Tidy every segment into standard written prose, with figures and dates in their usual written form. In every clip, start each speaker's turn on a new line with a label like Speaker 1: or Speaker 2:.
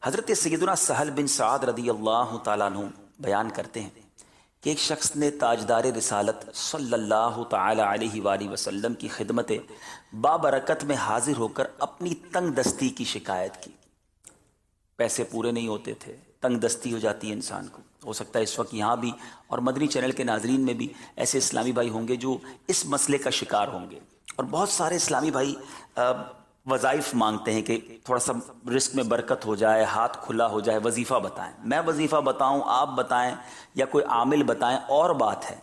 Speaker 1: حضرت سیدنا سہل بن سعد رضی اللہ تعالیٰ عنہ بیان کرتے ہیں کہ ایک شخص نے تاجدار رسالت صلی اللہ تعالی علیہ وآلہ وسلم کی خدمت بابرکت میں حاضر ہو کر اپنی تنگ دستی کی شکایت کی۔ پیسے پورے نہیں ہوتے تھے، تنگ دستی ہو جاتی ہے انسان کو۔ ہو سکتا ہے اس وقت یہاں بھی اور مدنی چینل کے ناظرین میں بھی ایسے اسلامی بھائی ہوں گے جو اس مسئلے کا شکار ہوں گے، اور بہت سارے اسلامی بھائی وظائف مانگتے ہیں کہ تھوڑا سا رزق میں برکت ہو جائے، ہاتھ کھلا ہو جائے، وظیفہ بتائیں۔ میں وظیفہ بتاؤں، آپ بتائیں، یا کوئی عامل بتائیں اور بات ہے،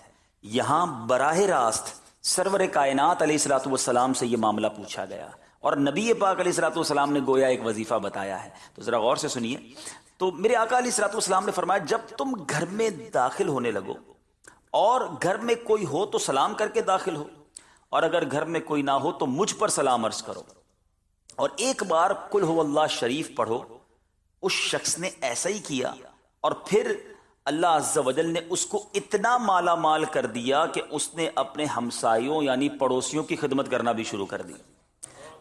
Speaker 1: یہاں براہ راست سرور کائنات علیہ الصلوۃ والسلام سے یہ معاملہ پوچھا گیا، اور نبی پاک علیہ الصلوۃ والسلام نے گویا ایک وظیفہ بتایا ہے۔ تو ذرا غور سے سنیے۔ تو میرے آقا علیہ الصلوۃ والسلام نے فرمایا، جب تم گھر میں داخل ہونے لگو اور گھر میں کوئی ہو تو سلام کر کے داخل ہو، اور اگر گھر میں کوئی نہ ہو تو مجھ پر سلام عرض کرو، اور ایک بار قل هو اللہ شریف پڑھو۔ اس شخص نے ایسا ہی کیا، اور پھر اللہ عز و جل نے اس کو اتنا مالا مال کر دیا کہ اس نے اپنے ہمسایوں یعنی پڑوسیوں کی خدمت کرنا بھی شروع کر دی۔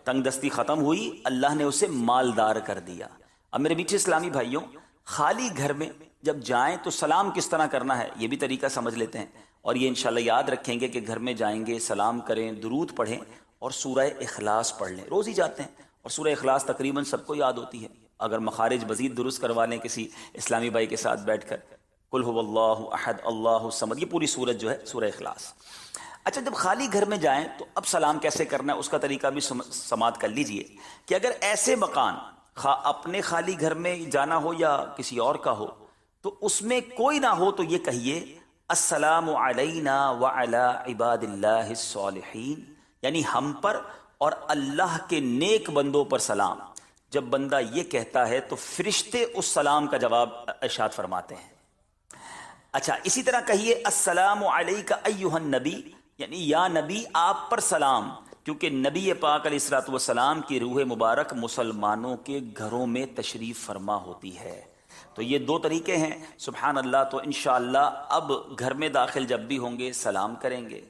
Speaker 1: تنگ دستی ختم ہوئی، اللہ نے اسے مالدار کر دیا۔ اب میرے میٹھے اسلامی بھائیوں، خالی گھر میں جب جائیں تو سلام کس طرح کرنا ہے یہ بھی طریقہ سمجھ لیتے ہیں، اور یہ انشاءاللہ یاد رکھیں گے کہ گھر میں جائیں گے سلام کریں، درود پڑھیں اور سورہ اخلاص پڑھ لیں۔ روز ہی جاتے ہیں اور سورہ اخلاص تقریباً سب کو یاد ہوتی ہے، اگر مخارج مزید درست کروا لیں کسی اسلامی بھائی کے ساتھ بیٹھ کر، قل هو اللہ احد اللہ الصمد، یہ پوری سورت جو ہے سورہ اخلاص۔ اچھا، جب خالی گھر میں جائیں تو اب سلام کیسے کرنا ہے اس کا طریقہ بھی سماعت کر لیجئے کہ اگر ایسے مکان اپنے خالی گھر میں جانا ہو یا کسی اور کا ہو تو اس میں کوئی نہ ہو تو یہ کہیے السلام علینا وعلی عباد اللہ الصالحین، یعنی ہم پر اور اللہ کے نیک بندوں پر سلام۔ جب بندہ یہ کہتا ہے تو فرشتے اس سلام کا جواب ارشاد فرماتے ہیں۔ اچھا، اسی طرح کہیے السلام علیک ایھا النبی، یعنی یا نبی آپ پر سلام، کیونکہ نبی پاک علیہ الصلوۃ والسلام کی روح مبارک مسلمانوں کے گھروں میں تشریف فرما ہوتی ہے۔ تو یہ دو طریقے ہیں، سبحان اللہ۔ تو انشاءاللہ اب گھر میں داخل جب بھی ہوں گے سلام کریں گے،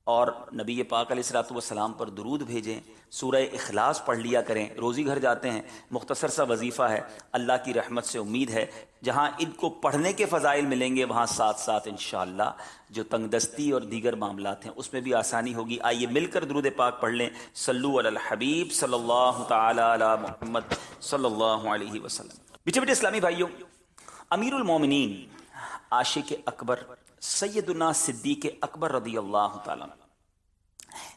Speaker 1: اور نبی پاک علیہ الصلوۃ والسلام پر درود بھیجیں، سورہ اخلاص پڑھ لیا کریں۔ روزی گھر جاتے ہیں، مختصر سا وظیفہ ہے، اللہ کی رحمت سے امید ہے جہاں ان کو پڑھنے کے فضائل ملیں گے وہاں ساتھ ساتھ انشاءاللہ جو تنگ دستی اور دیگر معاملات ہیں اس میں بھی آسانی ہوگی۔ آئیے مل کر درود پاک پڑھ لیں۔ صلو علی الحبیب صلی اللہ تعالی علی محمد صلی اللہ علیہ وسلم۔ بیٹے بیٹے اسلامی بھائیوں، امیر المومنین عاشق اکبر سیدنا صدیق اکبر رضی اللہ تعالیٰ،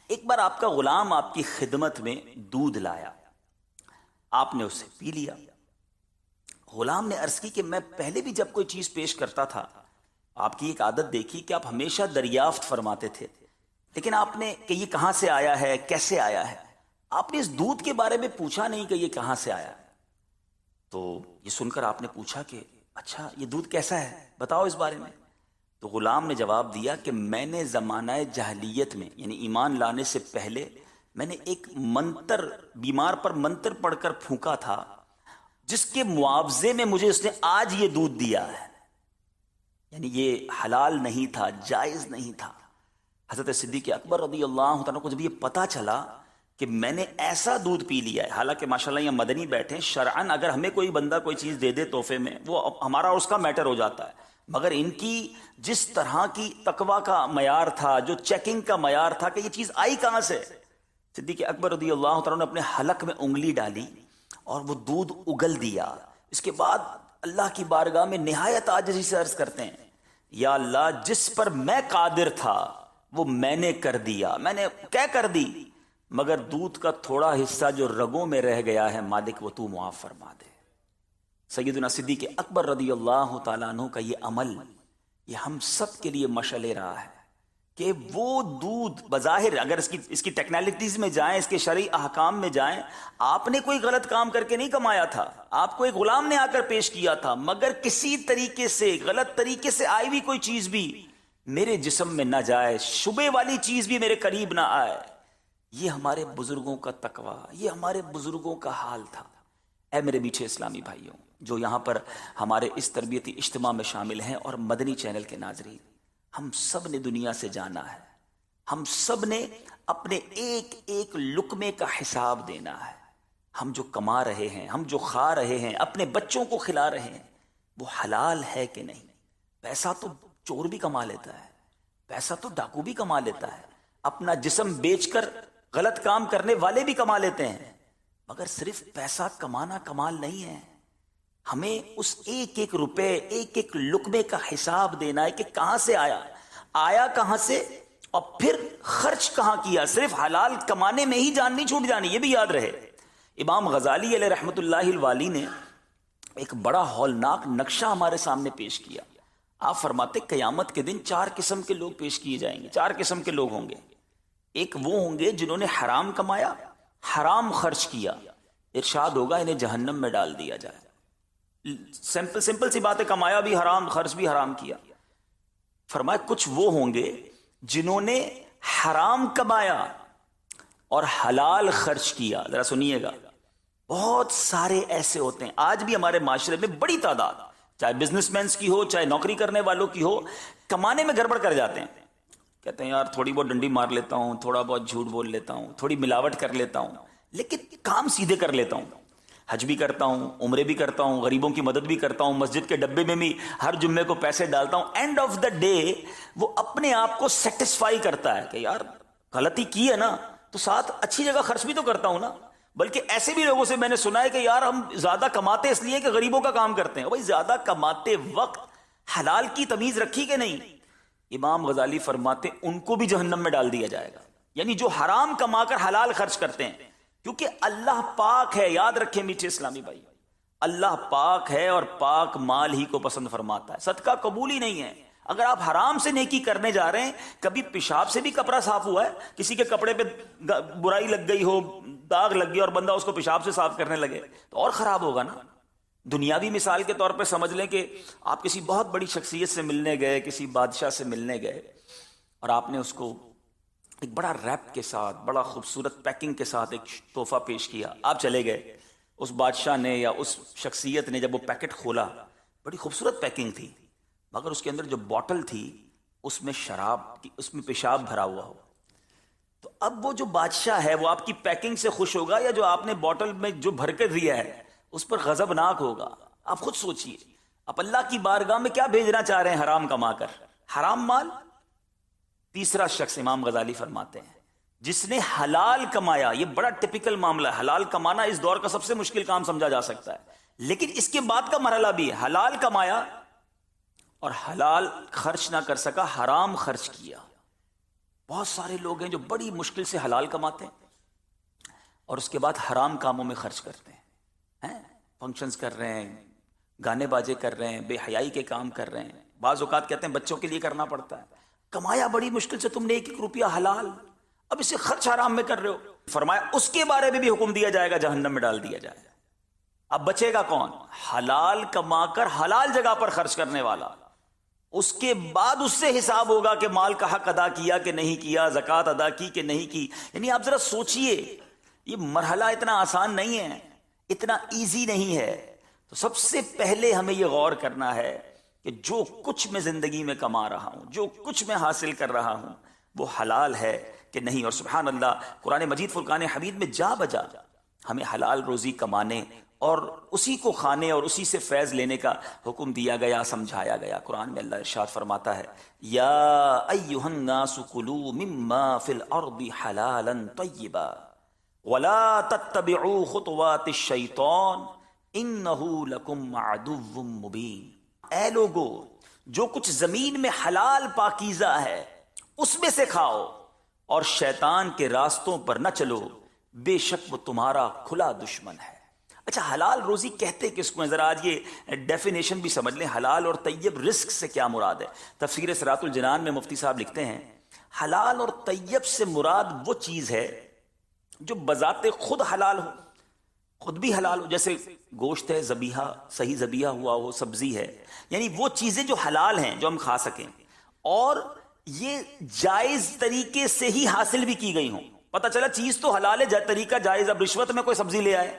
Speaker 1: ایک بار آپ کا غلام آپ کی خدمت میں دودھ لایا، آپ نے اسے پی لیا۔ غلام نے عرض کی کہ میں پہلے بھی جب کوئی چیز پیش کرتا تھا آپ کی ایک عادت دیکھی کہ آپ ہمیشہ دریافت فرماتے تھے، لیکن آپ نے کہ یہ کہاں سے آیا ہے، کیسے آیا ہے، آپ نے اس دودھ کے بارے میں پوچھا نہیں کہ یہ کہاں سے آیا ہے۔ تو یہ سن کر آپ نے پوچھا کہ اچھا یہ دودھ کیسا ہے، بتاؤ اس بارے میں۔ تو غلام نے جواب دیا کہ میں نے زمانہ جاہلیت میں یعنی ایمان لانے سے پہلے میں نے ایک منتر بیمار پر منتر پڑھ کر پھونکا تھا، جس کے معاوضے میں مجھے اس نے آج یہ دودھ دیا ہے، یعنی یہ حلال نہیں تھا، جائز نہیں تھا۔ حضرت صدیق اکبر رضی اللہ عنہ کو جب یہ پتا چلا کہ میں نے ایسا دودھ پی لیا ہے، حالانکہ ماشاءاللہ یہ مدنی بیٹھے شرعن اگر ہمیں کوئی بندہ کوئی چیز دے دے تحفے میں وہ ہمارا اور اس کا میٹر ہو جاتا ہے، مگر ان کی جس طرح کی تقوی کا معیار تھا، جو چیکنگ کا معیار تھا کہ یہ چیز آئی کہاں سے، صدیق اکبر رضی اللہ تعالیٰ نے اپنے حلق میں انگلی ڈالی اور وہ دودھ اگل دیا۔ اس کے بعد اللہ کی بارگاہ میں نہایت عاجزی سے عرض کرتے ہیں، یا اللہ جس پر میں قادر تھا وہ میں نے کر دیا، میں نے کیا کر دی، مگر دودھ کا تھوڑا حصہ جو رگوں میں رہ گیا ہے مالک وہ تو معاف فرما دے۔ سیدنا صدیق اکبر رضی اللہ تعالیٰ عنہ کا یہ عمل یہ ہم سب کے لیے مشعل راہ ہے کہ وہ دودھ بظاہر اگر اس کی ٹیکنالٹیز میں جائیں، اس کے شرعی احکام میں جائیں، آپ نے کوئی غلط کام کر کے نہیں کمایا تھا، آپ کو ایک غلام نے آ کر پیش کیا تھا، مگر کسی طریقے سے غلط طریقے سے آئی ہوئی کوئی چیز بھی میرے جسم میں نہ جائے، شبے والی چیز بھی میرے قریب نہ آئے۔ یہ ہمارے بزرگوں کا تقوی، یہ ہمارے بزرگوں کا حال تھا۔ اے میرے میٹھے اسلامی بھائیوں جو یہاں پر ہمارے اس تربیتی اجتماع میں شامل ہیں اور مدنی چینل کے ناظرین، ہم سب نے دنیا سے جانا ہے، ہم سب نے اپنے ایک ایک لقمے کا حساب دینا ہے، ہم جو کما رہے ہیں، ہم جو کھا رہے ہیں، اپنے بچوں کو کھلا رہے ہیں، وہ حلال ہے کہ نہیں؟ پیسہ تو چور بھی کما لیتا ہے، پیسہ تو ڈاکو بھی کما لیتا ہے، اپنا جسم بیچ کر غلط کام کرنے والے بھی کما لیتے ہیں، مگر صرف پیسہ کمانا کمال نہیں ہے. ہمیں اس ایک ایک روپے، ایک ایک لقمے کا حساب دینا ہے کہ کہاں سے آیا کہاں سے، اور پھر خرچ کہاں کیا. صرف حلال کمانے میں ہی جان نہیں چھوٹ جانی، یہ بھی یاد رہے. امام غزالی علیہ رحمۃ اللہ الوالی نے ایک بڑا ہولناک نقشہ ہمارے سامنے پیش کیا. آپ فرماتے قیامت کے دن 4 قسم کے لوگ پیش کیے جائیں گے. 4 قسم کے لوگ ہوں گے. ایک وہ ہوں گے جنہوں نے حرام کمایا، حرام خرچ کیا، ارشاد ہوگا انہیں جہنم میں ڈال دیا جائے. سمپل سی بات ہے، کمایا بھی حرام، خرچ بھی حرام کیا. فرمایا کچھ وہ ہوں گے جنہوں نے حرام کمایا اور حلال خرچ کیا. ذرا سنیے گا، بہت سارے ایسے ہوتے ہیں آج بھی ہمارے معاشرے میں، بڑی تعداد، چاہے بزنس مینس کی ہو چاہے نوکری کرنے والوں کی ہو، کمانے میں گڑبڑ کر جاتے ہیں. کہتے ہیں یار تھوڑی بہت ڈنڈی مار لیتا ہوں، تھوڑا بہت جھوٹ بول لیتا ہوں، تھوڑی ملاوٹ کر لیتا ہوں، لیکن کام سیدھے کر لیتا ہوں. حج بھی کرتا ہوں، عمرے بھی کرتا ہوں، غریبوں کی مدد بھی کرتا ہوں، مسجد کے ڈبے میں بھی ہر جمعے کو پیسے ڈالتا ہوں. اینڈ آف دا ڈے وہ اپنے آپ کو سیٹسفائی کرتا ہے کہ یار غلطی کی ہے نا تو ساتھ اچھی جگہ خرچ بھی تو کرتا ہوں نا. بلکہ ایسے بھی لوگوں سے میں نے سنا ہے کہ یار ہم زیادہ کماتے اس لیے کہ غریبوں کا کام کرتے ہیں. بھائی زیادہ کماتے وقت حلال کی تمیز رکھی کہ نہیں؟ امام غزالی فرماتے ان کو بھی جہنم میں ڈال دیا جائے گا. یعنی جو حرام کما کر حلال خرچ کرتے ہیں، کیونکہ اللہ پاک ہے. یاد رکھیں میٹھے اسلامی بھائی، اللہ پاک ہے اور پاک مال ہی کو پسند فرماتا ہے. صدقہ قبول ہی نہیں ہے. اگر آپ حرام سے نیکی کرنے جا رہے ہیں، کبھی پیشاب سے بھی کپڑا صاف ہوا ہے؟ کسی کے کپڑے پہ برائی لگ گئی ہو، داغ لگ گیا اور بندہ اس کو پیشاب سے صاف کرنے لگے تو اور خراب ہوگا نا. دنیاوی مثال کے طور پہ سمجھ لیں کہ آپ کسی بہت بڑی شخصیت سے ملنے گئے، کسی بادشاہ سے ملنے گئے، اور آپ نے اس کو ایک بڑا ریپ کے ساتھ، بڑا خوبصورت پیکنگ کے ساتھ ایک تحفہ پیش کیا. آپ چلے گئے، اس بادشاہ نے یا اس شخصیت نے جب وہ پیکٹ کھولا، بڑی خوبصورت پیکنگ تھی، مگر اس کے اندر جو بوٹل تھی اس میں شراب کی، اس میں پیشاب بھرا ہوا ہو. تو اب وہ جو بادشاہ ہے وہ آپ کی پیکنگ سے خوش ہوگا یا جو آپ نے بوٹل میں جو بھر کے دیا ہے اس پر غضبناک ہوگا؟ آپ خود سوچئے. آپ اللہ کی بارگاہ میں کیا بھیجنا چاہ رہے ہیں حرام کما کر؟ حرام مال. تیسرا شخص امام غزالی فرماتے ہیں جس نے حلال کمایا. یہ بڑا ٹپیکل معاملہ ہے. حلال کمانا اس دور کا سب سے مشکل کام سمجھا جا سکتا ہے، لیکن اس کے بعد کا مرحلہ بھی ہے. حلال کمایا اور حلال خرچ نہ کر سکا، حرام خرچ کیا. بہت سارے لوگ ہیں جو بڑی مشکل سے حلال کماتے ہیں اور اس کے بعد حرام کاموں میں خرچ کرتے ہیں. فنکشنز کر رہے ہیں، گانے باجے کر رہے ہیں، بے حیائی کے کام کر رہے ہیں. بعض اوقات کہتے ہیں بچوں کے لیے کرنا پڑتا ہے. کمایا بڑی مشکل سے تم نے 1 روپیہ حلال، اب اسے خرچ حرام میں کر رہے ہو. فرمایا اس کے بارے میں بھی حکم دیا جائے گا جہنم میں ڈال دیا جائے گا. اب بچے گا کون؟ حلال کما کر حلال جگہ پر خرچ کرنے والا. اس کے بعد اس سے حساب ہوگا کہ مال کا حق ادا کیا کہ نہیں کیا، زکوٰۃ ادا کی کہ نہیں کی. یعنی آپ ذرا سوچئے، یہ مرحلہ اتنا آسان نہیں ہے، اتنا ایزی نہیں ہے. تو سب سے پہلے ہمیں یہ غور کرنا ہے کہ جو کچھ میں زندگی میں کما رہا ہوں، جو کچھ میں حاصل کر رہا ہوں، وہ حلال ہے کہ نہیں. اور سبحان اللہ، قرآن مجید فرقان حمید میں جا بجا ہمیں حلال روزی کمانے اور اسی کو کھانے اور اسی سے فیض لینے کا حکم دیا گیا، سمجھایا گیا. قرآن میں اللہ ارشاد فرماتا ہے یا ایھا الناس کلوا مما فی الارض حلالا طیبا ولا تتبعوا خطوات الشیطان انہ لکم عدو مبین. اے لوگو، جو کچھ زمین میں حلال پاکیزہ ہے اس میں سے کھاؤ اور شیطان کے راستوں پر نہ چلو، بے شک وہ تمہارا کھلا دشمن ہے. اچھا، حلال روزی کہتے کس کو ہیں؟ ذرا آج یہ ڈیفینیشن بھی سمجھ لیں. حلال اور طیب رزق سے کیا مراد ہے؟ تفسیر صراط الجنان میں مفتی صاحب لکھتے ہیں حلال اور طیب سے مراد وہ چیز ہے جو بذات خود حلال ہو، خود بھی حلال ہو. جیسے گوشت ہے، ذبیحہ، صحیح ذبیحہ ہوا ہو، سبزی ہے، یعنی وہ چیزیں جو حلال ہیں جو ہم کھا سکیں اور یہ جائز طریقے سے ہی حاصل بھی کی گئی ہوں. پتہ چلا چیز تو حلال ہے، طریقہ جائز. اب رشوت میں کوئی سبزی لے آئے،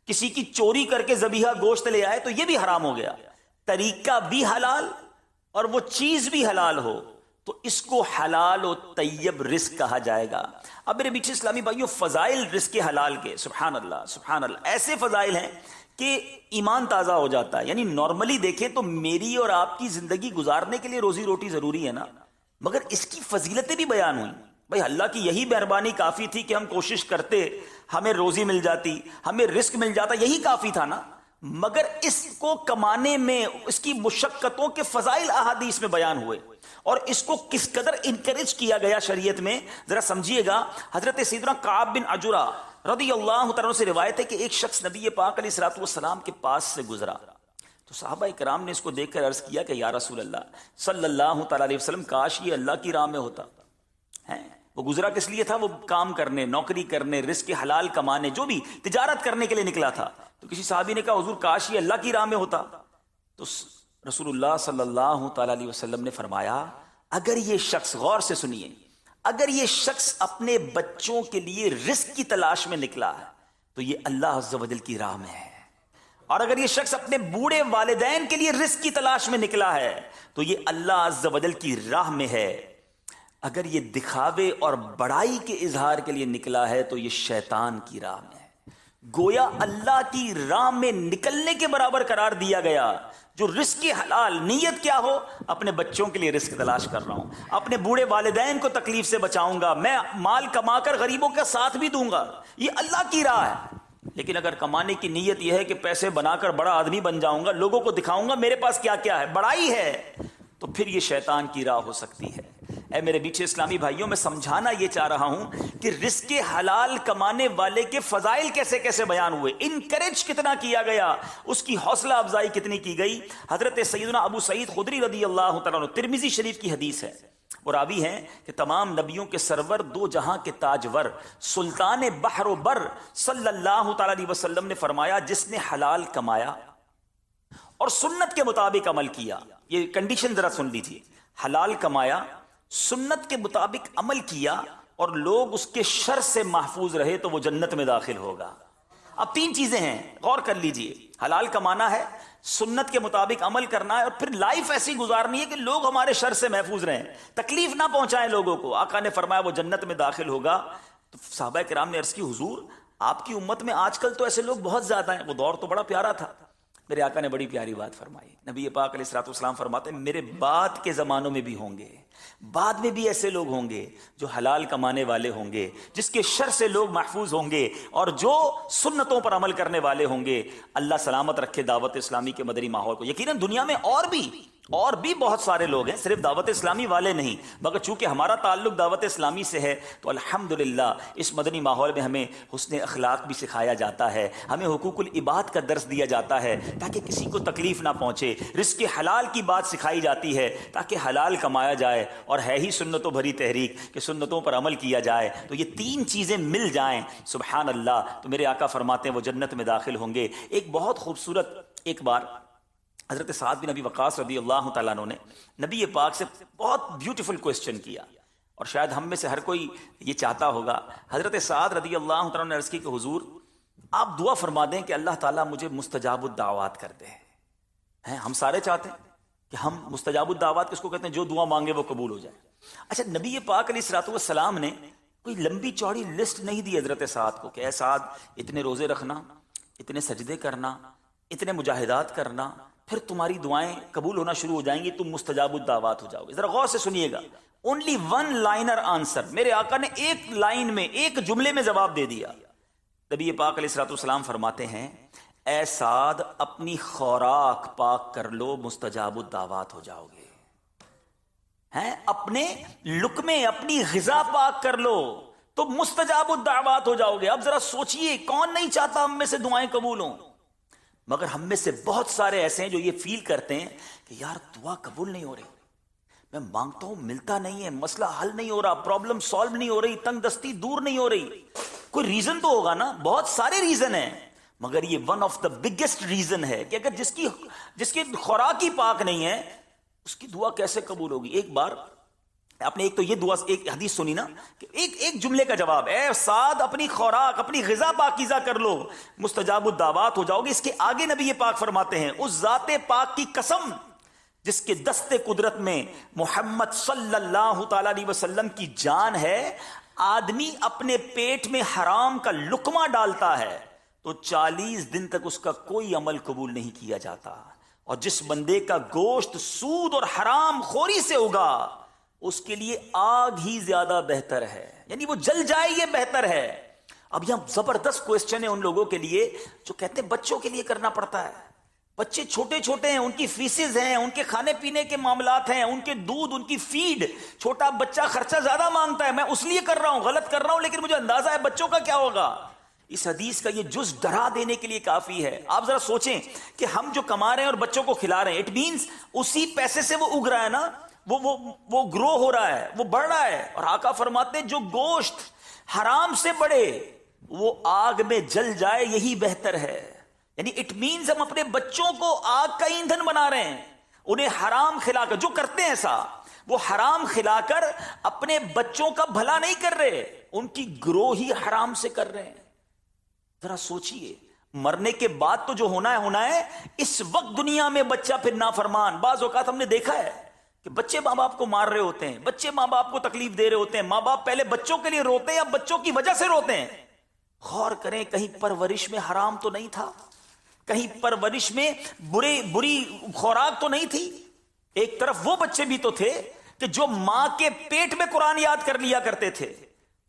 Speaker 1: کسی کی چوری کر کے ذبیحہ گوشت لے آئے تو یہ بھی حرام ہو گیا. طریقہ بھی حلال اور وہ چیز بھی حلال ہو تو اس کو حلال و طیب رزق کہا جائے گا۔ اب میرے بیچ اسلامی بھائیوں، فضائل رزق حلال کے سبحان اللہ سبحان اللہ، ایسے فضائل ہیں کہ ایمان تازہ ہو جاتا ہے۔ یعنی نارملی دیکھیں تو میری اور آپ کی زندگی گزارنے کے لیے روزی روٹی ضروری ہے نا، مگر اس کی فضیلتیں بھی بیان ہوئیں۔ بھائی اللہ کی یہی مہربانی کافی تھی کہ ہم کوشش کرتے، ہمیں روزی مل جاتی، ہمیں رزق مل جاتا، یہی کافی تھا نا۔ مگر اس کو کمانے میں اس کی مشقتوں کے فضائل احادیث میں بیان ہوئے، اور اس کو کس قدر انکریج کیا گیا شریعت میں، ذرا سمجھیے گا۔ حضرت سیدنا کعب بن عجرہ رضی اللہ تعالیٰ سے روایت ہے کہ ایک شخص نبی پاک علیہ الصلوۃ والسلام کے پاس سے گزرا، تو صحابہ کرام نے اس کو دیکھ کر عرض کیا کہ یا رسول اللہ صلی اللہ تعالیٰ علیہ وسلم، کاش یہ اللہ کی راہ میں ہوتا ہے۔ وہ گزرا کس لیے تھا؟ وہ کام کرنے، نوکری کرنے، رزق حلال کمانے، جو بھی تجارت کرنے کے لیے نکلا تھا۔ تو کسی صحابی نے کہا حضور کاش یہ اللہ کی راہ میں ہوتا۔ تو رسول اللہ صلی اللہ تعالیٰ علیہ وسلم نے فرمایا، اگر یہ شخص، غور سے سنیے، اگر یہ شخص اپنے بچوں کے لیے رزق کی تلاش میں نکلا ہے تو یہ اللہ عز و جل کی راہ میں ہے، اور اگر یہ شخص اپنے بوڑھے والدین کے لیے رزق کی تلاش میں نکلا ہے تو یہ اللہ عز و جل کی راہ میں ہے۔ اگر یہ دکھاوے اور بڑائی کے اظہار کے لیے نکلا ہے تو یہ شیطان کی راہ میں ہے۔ گویا اللہ کی راہ میں نکلنے کے برابر قرار دیا گیا۔ جو رزق حلال، نیت کیا ہو، اپنے بچوں کے لیے رزق تلاش کر رہا ہوں، اپنے بوڑھے والدین کو تکلیف سے بچاؤں گا، میں مال کما کر غریبوں کا ساتھ بھی دوں گا، یہ اللہ کی راہ ہے۔ لیکن اگر کمانے کی نیت یہ ہے کہ پیسے بنا کر بڑا آدمی بن جاؤں گا، لوگوں کو دکھاؤں گا میرے پاس کیا کیا ہے، بڑائی ہے، تو پھر یہ شیطان کی راہ ہو سکتی ہے۔ اے میرے بیچے اسلامی بھائیوں، میں سمجھانا یہ چاہ رہا ہوں کہ رزق حلال کمانے والے کے فضائل کیسے کیسے بیان ہوئے، انکریج کتنا کیا گیا، اس کی حوصلہ افزائی کتنی کی گئی۔ حضرت سیدنا ابو سعید خدری رضی اللہ تعالیٰ عنہ، ترمذی شریف کی حدیث ہے، اور راوی ہیں کہ تمام نبیوں کے سرور، دو جہاں کے تاجور، سلطان بحر و بر صلی اللہ تعالیٰ علیہ وسلم نے فرمایا، جس نے حلال کمایا اور سنت کے مطابق عمل کیا، یہ کنڈیشن ذرا سن لیجیے، حلال کمایا، سنت کے مطابق عمل کیا، اور لوگ اس کے شر سے محفوظ رہے تو وہ جنت میں داخل ہوگا۔ اب تین چیزیں ہیں، غور کر لیجئے، حلال کمانا ہے، سنت کے مطابق عمل کرنا ہے، اور پھر لائف ایسی گزارنی ہے کہ لوگ ہمارے شر سے محفوظ رہیں، تکلیف نہ پہنچائیں لوگوں کو۔ آقا نے فرمایا وہ جنت میں داخل ہوگا۔ تو صحابہ کرام نے عرض کی حضور آپ کی امت میں آج کل تو ایسے لوگ بہت زیادہ ہیں، وہ دور تو بڑا پیارا تھا۔ میرے آقا نے بڑی پیاری بات فرمائی، نبی پاک علیہ الصلوۃ والسلام فرماتے ہیں میرے بعد کے زمانوں میں بھی ہوں گے، بعد میں بھی ایسے لوگ ہوں گے جو حلال کمانے والے ہوں گے، جس کے شر سے لوگ محفوظ ہوں گے، اور جو سنتوں پر عمل کرنے والے ہوں گے۔ اللہ سلامت رکھے دعوت اسلامی کے مدنی ماحول کو۔ یقیناً دنیا میں اور بھی بہت سارے لوگ ہیں، صرف دعوت اسلامی والے نہیں، مگر چونکہ ہمارا تعلق دعوت اسلامی سے ہے تو الحمدللہ اس مدنی ماحول میں ہمیں حسن اخلاق بھی سکھایا جاتا ہے، ہمیں حقوق العباد کا درس دیا جاتا ہے تاکہ کسی کو تکلیف نہ پہنچے، رزق حلال کی بات سکھائی جاتی ہے تاکہ حلال کمایا جائے، اور ہے ہی سنتوں بھری تحریک کہ سنتوں پر عمل کیا جائے، تو یہ تین چیزیں مل جائیں سبحان اللہ تو میرے آقا فرماتے ہیں وہ جنت میں داخل ہوں گے۔ ایک بہت خوبصورت، ایک بار حضرت سعد بن ابی وقاص رضی اللہ تعالیٰ عنہ نے نبی پاک سے بہت بیوٹیفل کوسچن کیا، اور شاید ہم میں سے ہر کوئی یہ چاہتا ہوگا۔ حضرت سعد رضی اللہ تعالیٰ نے عرض کی کہ حضور آپ دعا فرما دیں کہ اللہ تعالیٰ مجھے مستجاب الدعوات کر دے۔ ہم سارے چاہتے ہیں کہ ہم مستجاب الدعوات کس کو کہتے ہیں؟ جو دعا مانگے وہ قبول ہو جائے۔ اچھا، نبی پاک علیہ الصلوۃ والسلام نے کوئی لمبی چوڑی لسٹ نہیں دی حضرت سعد کو کہ اے سعد اتنے روزے رکھنا، اتنے سجدے کرنا، اتنے مجاہدات کرنا، پھر تمہاری دعائیں قبول ہونا شروع ہو جائیں گی، تم مستجاب الدعوات ہو جاؤ گے۔ ذرا غور سے سنیے گا، اونلی ون لائنر آنسر، میرے آقا نے ایک لائن میں، ایک جملے میں جواب دے دیا۔ نبی پاک علیہ الصلوۃ والسلام فرماتے ہیں اے سعد اپنی خوراک پاک کر لو، مستجاب الدعوات ہو جاؤ گے۔ اپنے لقمے، اپنی غذا پاک کر لو تو مستجاب الدعوات ہو جاؤ گے۔ اب ذرا سوچئے، کون نہیں چاہتا ہم میں سے دعائیں قبول ہوں؟ مگر ہم میں سے بہت سارے ایسے ہیں جو یہ فیل کرتے ہیں کہ یار دعا قبول نہیں ہو رہی، میں مانگتا ہوں ملتا نہیں ہے، مسئلہ حل نہیں ہو رہا، پرابلم سالو نہیں ہو رہی، تنگ دستی دور نہیں ہو رہی۔ کوئی ریزن تو ہوگا نا، بہت سارے ریزن ہیں، مگر یہ one of the biggest reason ہے کہ اگر جس کی خوراک ہی پاک نہیں ہے اس کی دعا کیسے قبول ہوگی؟ ایک بار آپ نے ایک تو یہ دعا، ایک حدیث سنی نا کہ ایک جملے کا جواب، اے سعد اپنی خوراک، اپنی غذا پاکیزہ کر لو، مستجاب الدعوات ہو جاؤ گے۔ اس کے آگے نبی پاک فرماتے ہیں اس ذات پاک کی قسم جس کے دست قدرت میں محمد صلی اللہ تعالی علیہ وسلم کی جان ہے، آدمی اپنے پیٹ میں حرام کا لقمہ ڈالتا ہے تو 40 دن تک اس کا کوئی عمل قبول نہیں کیا جاتا، اور جس بندے کا گوشت سود اور حرام خوری سے ہوگا اس کے لیے آگ ہی زیادہ بہتر ہے، یعنی وہ جل جائے یہ بہتر ہے۔ اب یہاں زبردست کوسچن ہے ان لوگوں کے لیے جو کہتے ہیں بچوں کے لیے کرنا پڑتا ہے، بچے چھوٹے چھوٹے ہیں، ان کی فیسز ہیں، ان کے کھانے پینے کے معاملات ہیں، ان کے دودھ، ان کی فیڈ، چھوٹا بچہ خرچہ زیادہ مانگتا ہے، میں اس لیے کر رہا ہوں، غلط کر رہا ہوں، لیکن مجھے اندازہ ہے بچوں کا کیا ہوگا۔ اس حدیث کا یہ جز ڈرا دینے کے لیے کافی ہے۔ آپ ذرا سوچیں کہ ہم جو کما رہے ہیں اور بچوں کو کھلا رہے ہیں، اٹ مینز اسی پیسے سے وہ اگ رہا ہے نا، وہ گرو ہو رہا ہے، وہ بڑھ رہا ہے، اور آقا فرماتے ہیں جو گوشت حرام سے بڑھے وہ آگ میں جل جائے یہی بہتر ہے۔ یعنی اٹ مینز ہم اپنے بچوں کو آگ کا ایندھن بنا رہے ہیں، انہیں حرام کھلا کر، جو کرتے ہیں ایسا وہ حرام کھلا کر اپنے بچوں کا بھلا نہیں کر رہے، ان کی گرو ہی حرام سے کر رہے ہیں۔ ذرا سوچئے، مرنے کے بعد تو جو ہونا ہے، اس وقت دنیا میں بچہ پھر نافرمان، بعض اوقات ہم نے دیکھا ہے کہ بچے ماں باپ کو مار رہے ہوتے ہیں، بچے ماں باپ کو تکلیف دے رہے ہوتے ہیں، ماں باپ پہلے بچوں کے لیے روتے ہیں، اب بچوں کی وجہ سے روتے ہیں۔ غور کریں کہیں پرورش میں حرام تو نہیں تھا، کہیں پرورش میں بری خوراک تو نہیں تھی۔ ایک طرف وہ بچے بھی تو تھے کہ جو ماں کے پیٹ میں قرآن یاد کر لیا کرتے تھے،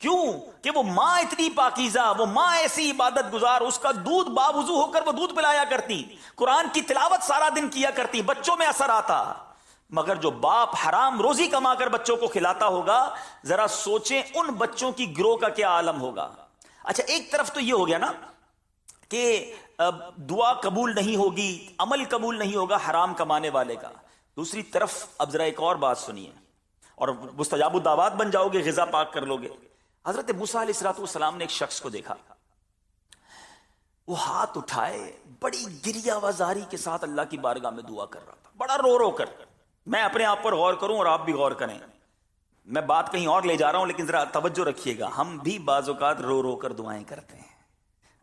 Speaker 1: کیوں کہ وہ ماں اتنی پاکیزہ، وہ ماں ایسی عبادت گزار، اس کا دودھ باوضو ہو کر وہ دودھ پلایا کرتی، قرآن کی تلاوت سارا دن کیا کرتی، بچوں میں اثر آتا۔ مگر جو باپ حرام روزی کما کر بچوں کو کھلاتا ہوگا، ذرا سوچیں ان بچوں کی گروہ کا کیا عالم ہوگا۔ اچھا، ایک طرف تو یہ ہو گیا نا کہ دعا قبول نہیں ہوگی، عمل قبول نہیں ہوگا حرام کمانے والے کا۔ دوسری طرف اب ذرا ایک اور بات سنیے، اور مستجاب الدعوات بن جاؤ گے، غذا پاک کر لو گے۔ حضرت موسیٰ علیہ السلام نے ایک شخص کو دیکھا، وہ ہاتھ اٹھائے بڑی گریہ وزاری کے ساتھ اللہ کی بارگاہ میں دعا کر رہا تھا، بڑا رو رو کر۔ میں اپنے آپ پر غور کروں اور آپ بھی غور کریں، میں بات کہیں اور لے جا رہا ہوں لیکن ذرا توجہ رکھیے گا، ہم بھی بعض اوقات رو رو کر دعائیں کرتے ہیں،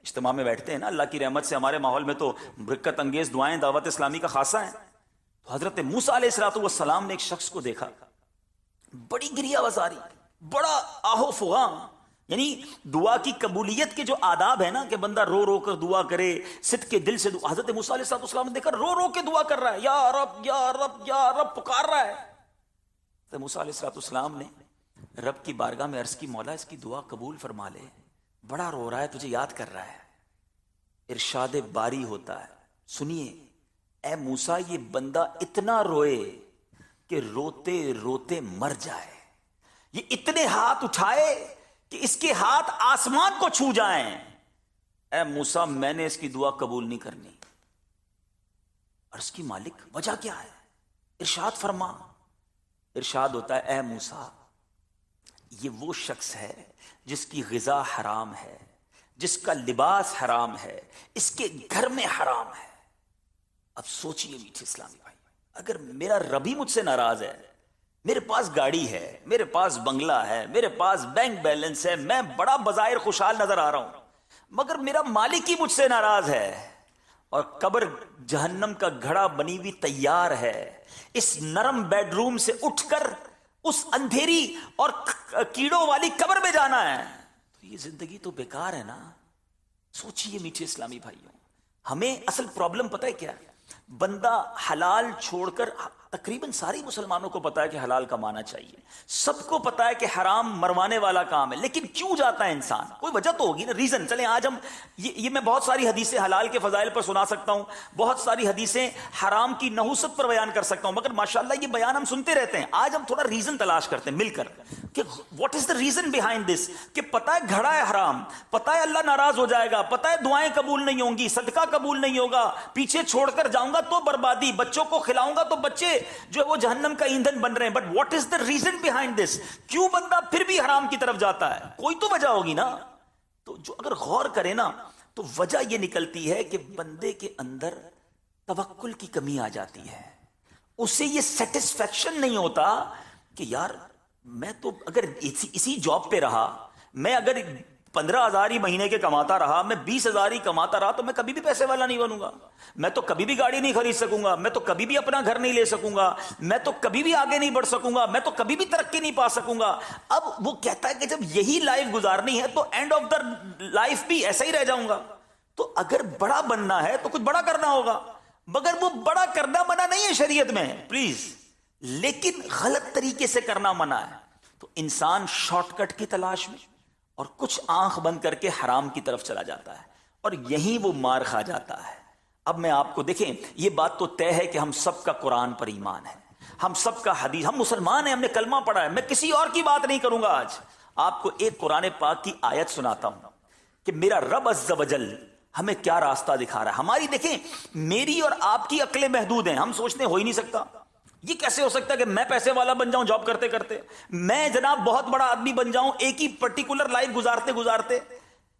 Speaker 1: اجتماع میں بیٹھتے ہیں نا، اللہ کی رحمت سے ہمارے ماحول میں تو برکت انگیز دعائیں دعوت اسلامی کا خاصہ ہیں۔ تو حضرت موسیٰ علیہ السلام نے ایک شخص کو دیکھا، بڑی گریہ وزاری، بڑا آہو فغاں، یعنی دعا کی قبولیت کے جو آداب ہے نا کہ بندہ رو رو کر دعا کرے، صدق کے دل سے دعا۔ حضرت موسیٰ علیہ السلام نے دیکھا رو رو کے دعا کر رہا ہے، یا رب یا رب یا رب پکار رہا ہے۔ حضرت موسیٰ علیہ السلام نے رب کی بارگاہ میں عرض کی، مولا اس کی دعا قبول فرما لے، بڑا رو رہا ہے، تجھے یاد کر رہا ہے۔ ارشاد باری ہوتا ہے، سنیے، اے موسیٰ یہ بندہ اتنا روئے کہ روتے روتے مر جائے، یہ اتنے ہاتھ اٹھائے کہ اس کے ہاتھ آسمان کو چھو جائیں۔ اے موسیٰ میں نے اس کی دعا قبول نہیں کرنی۔ عرض کی مالک وجہ کیا ہے؟ ارشاد فرما۔ ارشاد ہوتا ہے، اے موسیٰ یہ وہ شخص ہے جس کی غذا حرام ہے، جس کا لباس حرام ہے، اس کے گھر میں حرام ہے۔ اب سوچئے میٹھے اسلامی بھائی، اگر میرا رب ہی مجھ سے ناراض ہے، میرے پاس گاڑی ہے، میرے پاس بنگلہ ہے، میرے پاس بینک بیلنس ہے، میں بڑا بظاہر خوشحال نظر آ رہا ہوں، مگر میرا مالک ہی مجھ سے ناراض ہے، اور قبر جہنم کا گھڑا بنی ہوئی تیار ہے، اس نرم بیڈ روم سے اٹھ کر اس اندھیری اور کیڑوں والی قبر میں جانا ہے، تو یہ زندگی تو بیکار ہے نا۔ سوچئے میٹھے اسلامی بھائیوں، ہمیں اصل پرابلم پتہ ہے کیا ہے؟ بندہ حلال چھوڑ کر، تقریباً ساری مسلمانوں کو پتا ہے کہ حلال کمانا چاہیے، سب کو پتا ہے کہ حرام مروانے والا کام ہے، لیکن کیوں جاتا ہے انسان؟ کوئی وجہ تو ہوگی نا، ریزن۔ چلیں آج ہم یہ میں بہت ساری حدیثیں حلال کے فضائل پر سنا سکتا ہوں، بہت ساری حدیثیں حرام کی نحوست پر بیان کر سکتا ہوں، مگر ماشاءاللہ یہ بیان ہم سنتے رہتے ہیں۔ آج ہم تھوڑا ریزن تلاش کرتے ہیں مل کر کہ what is the reason behind this, کہ پتا ہے گھڑا ہے حرام، پتا ہے اللہ ناراض ہو جائے گا، پتا ہے دعائیں قبول نہیں ہوں گی، صدقہ قبول نہیں ہوگا، پیچھے چھوڑ کر جاؤں گا تو بربادی، بچوں کو کھلاؤں گا تو بچے جو ہے وہ جہنم کا ایندھن بن رہے ہیں۔ But what is the reason behind this, کیوں بندہ پھر بھی حرام کی طرف جاتا ہے؟ کوئی تو وجہ ہوگی نا۔ تو جو اگر غور کرے نا تو وجہ یہ نکلتی ہے کہ بندے کے اندر توکل کی کمی آ جاتی ہے، اسے یہ سیٹسفیکشن نہیں ہوتا کہ یار میں تو اگر اسی جاب پہ رہا، میں اگر 15,000 ہی مہینے کے کماتا رہا، میں 20,000 ہی کماتا رہا، تو میں کبھی بھی پیسے والا نہیں بنوں گا، میں تو کبھی بھی گاڑی نہیں خرید سکوں گا، میں تو کبھی بھی اپنا گھر نہیں لے سکوں گا، میں تو کبھی بھی آگے نہیں بڑھ سکوں گا، میں تو کبھی بھی ترقی نہیں پا سکوں گا۔ اب وہ کہتا ہے کہ جب یہی لائف گزارنی ہے تو اینڈ آف دا لائف بھی ایسا ہی رہ جاؤں گا۔ تو اگر بڑا بننا ہے تو کچھ بڑا کرنا ہوگا، مگر وہ بڑا کرنا منع نہیں ہے شریعت میں، پلیز، لیکن غلط طریقے سے کرنا منع ہے۔ تو انسان شارٹ کٹ کی تلاش میں اور کچھ آنکھ بند کر کے حرام کی طرف چلا جاتا ہے، اور یہیں وہ مار کھا جاتا ہے۔ اب میں آپ کو دیکھیں، یہ بات تو طے ہے کہ ہم سب کا قرآن پر ایمان ہے، ہم سب کا حدیث، ہم مسلمان ہیں، ہم نے کلمہ پڑھا ہے۔ میں کسی اور کی بات نہیں کروں گا، آج آپ کو ایک قرآن پاک کی آیت سناتا ہوں کہ میرا رب عز و جل ہمیں کیا راستہ دکھا رہا ہے۔ ہماری دیکھیں، میری اور آپ کی عقلیں محدود ہیں، ہم سوچتے ہو ہی نہیں سکتا، یہ کیسے ہو سکتا ہے کہ میں پیسے والا بن جاؤں جاب کرتے کرتے، میں جناب بہت بڑا آدمی بن جاؤں ایک ہی پرٹیکولر لائف گزارتے گزارتے۔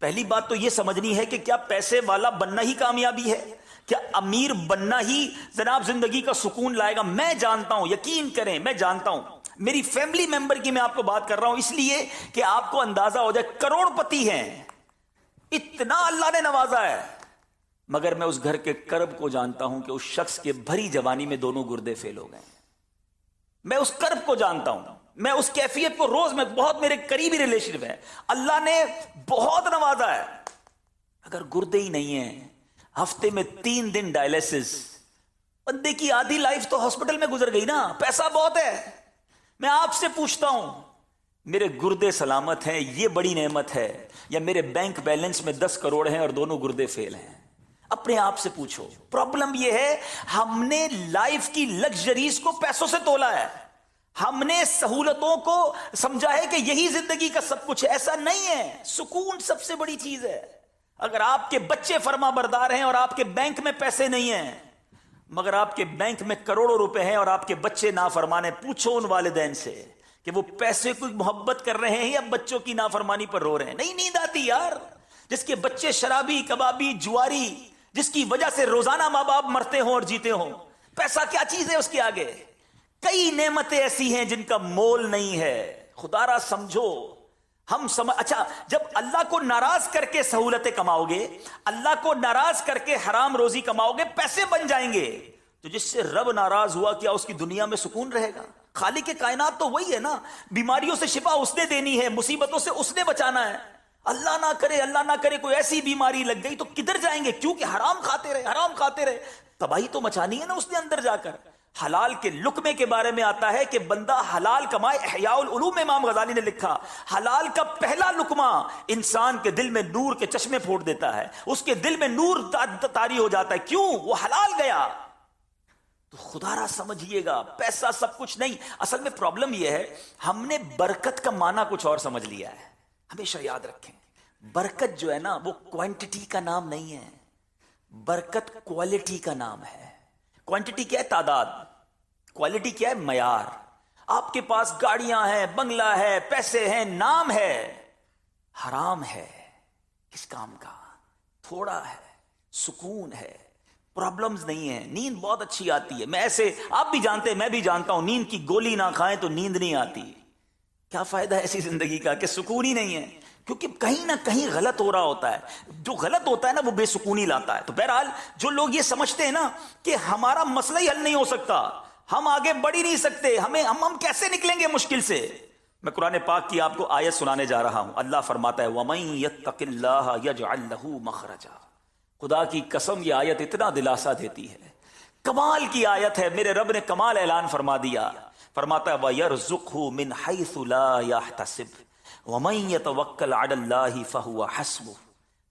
Speaker 1: پہلی بات تو یہ سمجھنی ہے کہ کیا پیسے والا بننا ہی کامیابی ہے؟ کیا امیر بننا ہی جناب زندگی کا سکون لائے گا؟ میں جانتا ہوں، یقین کریں، میں جانتا ہوں، میری فیملی ممبر کی میں آپ کو بات کر رہا ہوں، اس لیے کہ آپ کو اندازہ ہو جائے، کروڑ پتی ہیں، اتنا اللہ نے نوازا ہے، مگر میں اس گھر کے کرب کو جانتا ہوں کہ اس شخص کے بھری جوانی میں دونوں گردے فیل ہو گئے۔ میں اس کرب کو جانتا ہوں، میں اس کیفیت کو روز، میں بہت میرے قریبی ریلیشن ہے، اللہ نے بہت نوازا ہے، اگر گردے ہی نہیں ہیں، ہفتے میں 3 دن ڈائلیسس، بندے کی آدھی لائف تو ہاسپٹل میں گزر گئی نا۔ پیسہ بہت ہے، میں آپ سے پوچھتا ہوں، میرے گردے سلامت ہیں، یہ بڑی نعمت ہے، یا میرے بینک بیلنس میں 10 کروڑ ہیں اور دونوں گردے فیل ہیں؟ اپنے آپ سے پوچھو۔ پرابلم یہ ہے، ہم نے لائف کی لگژریز کو پیسوں سے تولا ہے، ہم نے سہولتوں کو سمجھا ہے کہ یہی زندگی کا سب کچھ ہے۔ ایسا نہیں ہے، سکون سب سے بڑی چیز ہے۔ اگر آپ کے بچے فرما بردار ہیں اور آپ کے بینک میں پیسے نہیں ہیں، مگر آپ کے بینک میں کروڑوں روپے ہیں اور آپ کے بچے نافرمانے، پوچھو ان والدین سے کہ وہ پیسے کو محبت کر رہے ہیں یا بچوں کی نافرمانی پر رو رہے ہیں۔ نہیں، نیند آتی یار، جس کے بچے شرابی، کبابی، جواری، جس کی وجہ سے روزانہ ماں باپ مرتے ہوں اور جیتے ہوں، پیسہ کیا چیز ہے اس کے آگے؟ کئی نعمتیں ایسی ہیں جن کا مول نہیں ہے، خدا را سمجھو۔ اچھا، جب اللہ کو ناراض کر کے سہولتیں کماؤ گے، اللہ کو ناراض کر کے حرام روزی کماؤ گے، پیسے بن جائیں گے، تو جس سے رب ناراض ہوا، کیا اس کی دنیا میں سکون رہے گا؟ خالق کائنات تو وہی ہے نا، بیماریوں سے شفا اس نے دینی ہے، مصیبتوں سے اس نے بچانا ہے۔ اللہ نہ کرے کوئی ایسی بیماری لگ گئی تو کدھر جائیں گے؟ کیونکہ حرام کھاتے رہے، تباہی تو مچانی ہے نا اس نے اندر جا کر۔ حلال کے لقمے کے بارے میں آتا ہے کہ بندہ حلال کمائے، احیاء العلوم میں امام غزالی نے لکھا، حلال کا پہلا لقمہ انسان کے دل میں نور کے چشمے پھوڑ دیتا ہے، اس کے دل میں نور طاری ہو جاتا ہے۔ کیوں؟ وہ حلال گیا۔ تو خدا را سمجھیے گا، پیسہ سب کچھ نہیں۔ اصل میں پرابلم یہ ہے، ہم نے برکت کا معنی کچھ اور سمجھ لیا ہے۔ ہمیشہ یاد رکھیں، برکت جو ہے نا، وہ کوانٹٹی کا نام نہیں ہے، برکت کوالٹی کا نام ہے۔ کوانٹٹی کیا ہے؟ تعداد۔ کوالٹی کیا ہے؟ معیار۔ آپ کے پاس گاڑیاں ہیں، بنگلہ ہے، پیسے ہیں، نام ہے، حرام ہے، کس کام کا؟ تھوڑا ہے، سکون ہے، پرابلمز نہیں ہے، نیند بہت اچھی آتی ہے۔ میں ایسے، آپ بھی جانتے ہیں، میں بھی جانتا ہوں، نیند کی گولی نہ کھائیں تو نیند نہیں آتی۔ کیا فائدہ ہے ایسی زندگی کا کہ سکون ہی نہیں ہے؟ کیونکہ کہیں نہ کہیں غلط ہو رہا ہوتا ہے، جو غلط ہوتا ہے نا وہ بے سکونی لاتا ہے۔ تو بہرحال جو لوگ یہ سمجھتے ہیں نا کہ ہمارا مسئلہ ہی حل نہیں ہو سکتا، ہم آگے بڑھ ہی نہیں سکتے، ہم کیسے نکلیں گے مشکل سے، میں قرآن پاک کی آپ کو آیت سنانے جا رہا ہوں۔ اللہ فرماتا ہے وَمَن يَتَّقِ اللَّهَ يَجْعَل لَّهُ مَخْرَجًا۔ خدا کی قسم یہ آیت اتنا دلاسا دیتی ہے، کمال کی آیت ہے، میرے رب نے کمال اعلان فرما دیا، فرماتا ہے وَيَرْزُقْهُ مِنْ حَيْثُ لَا يَحْتَسِبُ وَمَن يَتَوَكَّلْ عَلَى اللَّهِ فَهُوَ حَسْبُهُ۔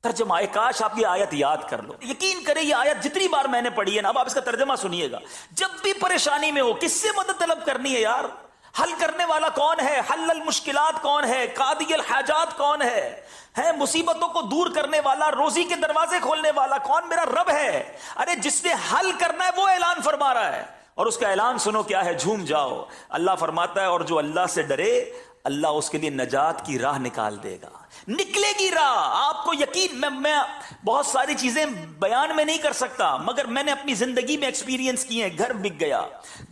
Speaker 1: ترجمہ کاش آپ یہ آیت یاد کر لو، یقین کریں یہ آیت جتنی بار میں نے پڑھی ہے نا، اب آپ اس کا ترجمہ سنیے گا، جب بھی پریشانی میں ہو کس سے مدد طلب کرنی ہے یار؟ حل کرنے والا کون ہے؟ حل المشکلات کون ہے؟ قاضی الحاجات کون ہے مصیبتوں کو دور کرنے والا، روزی کے دروازے کھولنے والا کون؟ میرا رب ہے۔ ارے جس نے حل کرنا ہے وہ اعلان فرما رہا ہے، اور اس کا اعلان سنو کیا ہے، جھوم جاؤ۔ اللہ فرماتا ہے اور جو اللہ سے ڈرے اللہ اس کے لیے نجات کی راہ نکال دے گا، نکلے گی راہ۔ آپ کو یقین، میں بہت ساری چیزیں بیان میں نہیں کر سکتا، مگر میں نے اپنی زندگی میں ایکسپیرینس کی ہیں۔ گھر بک گیا،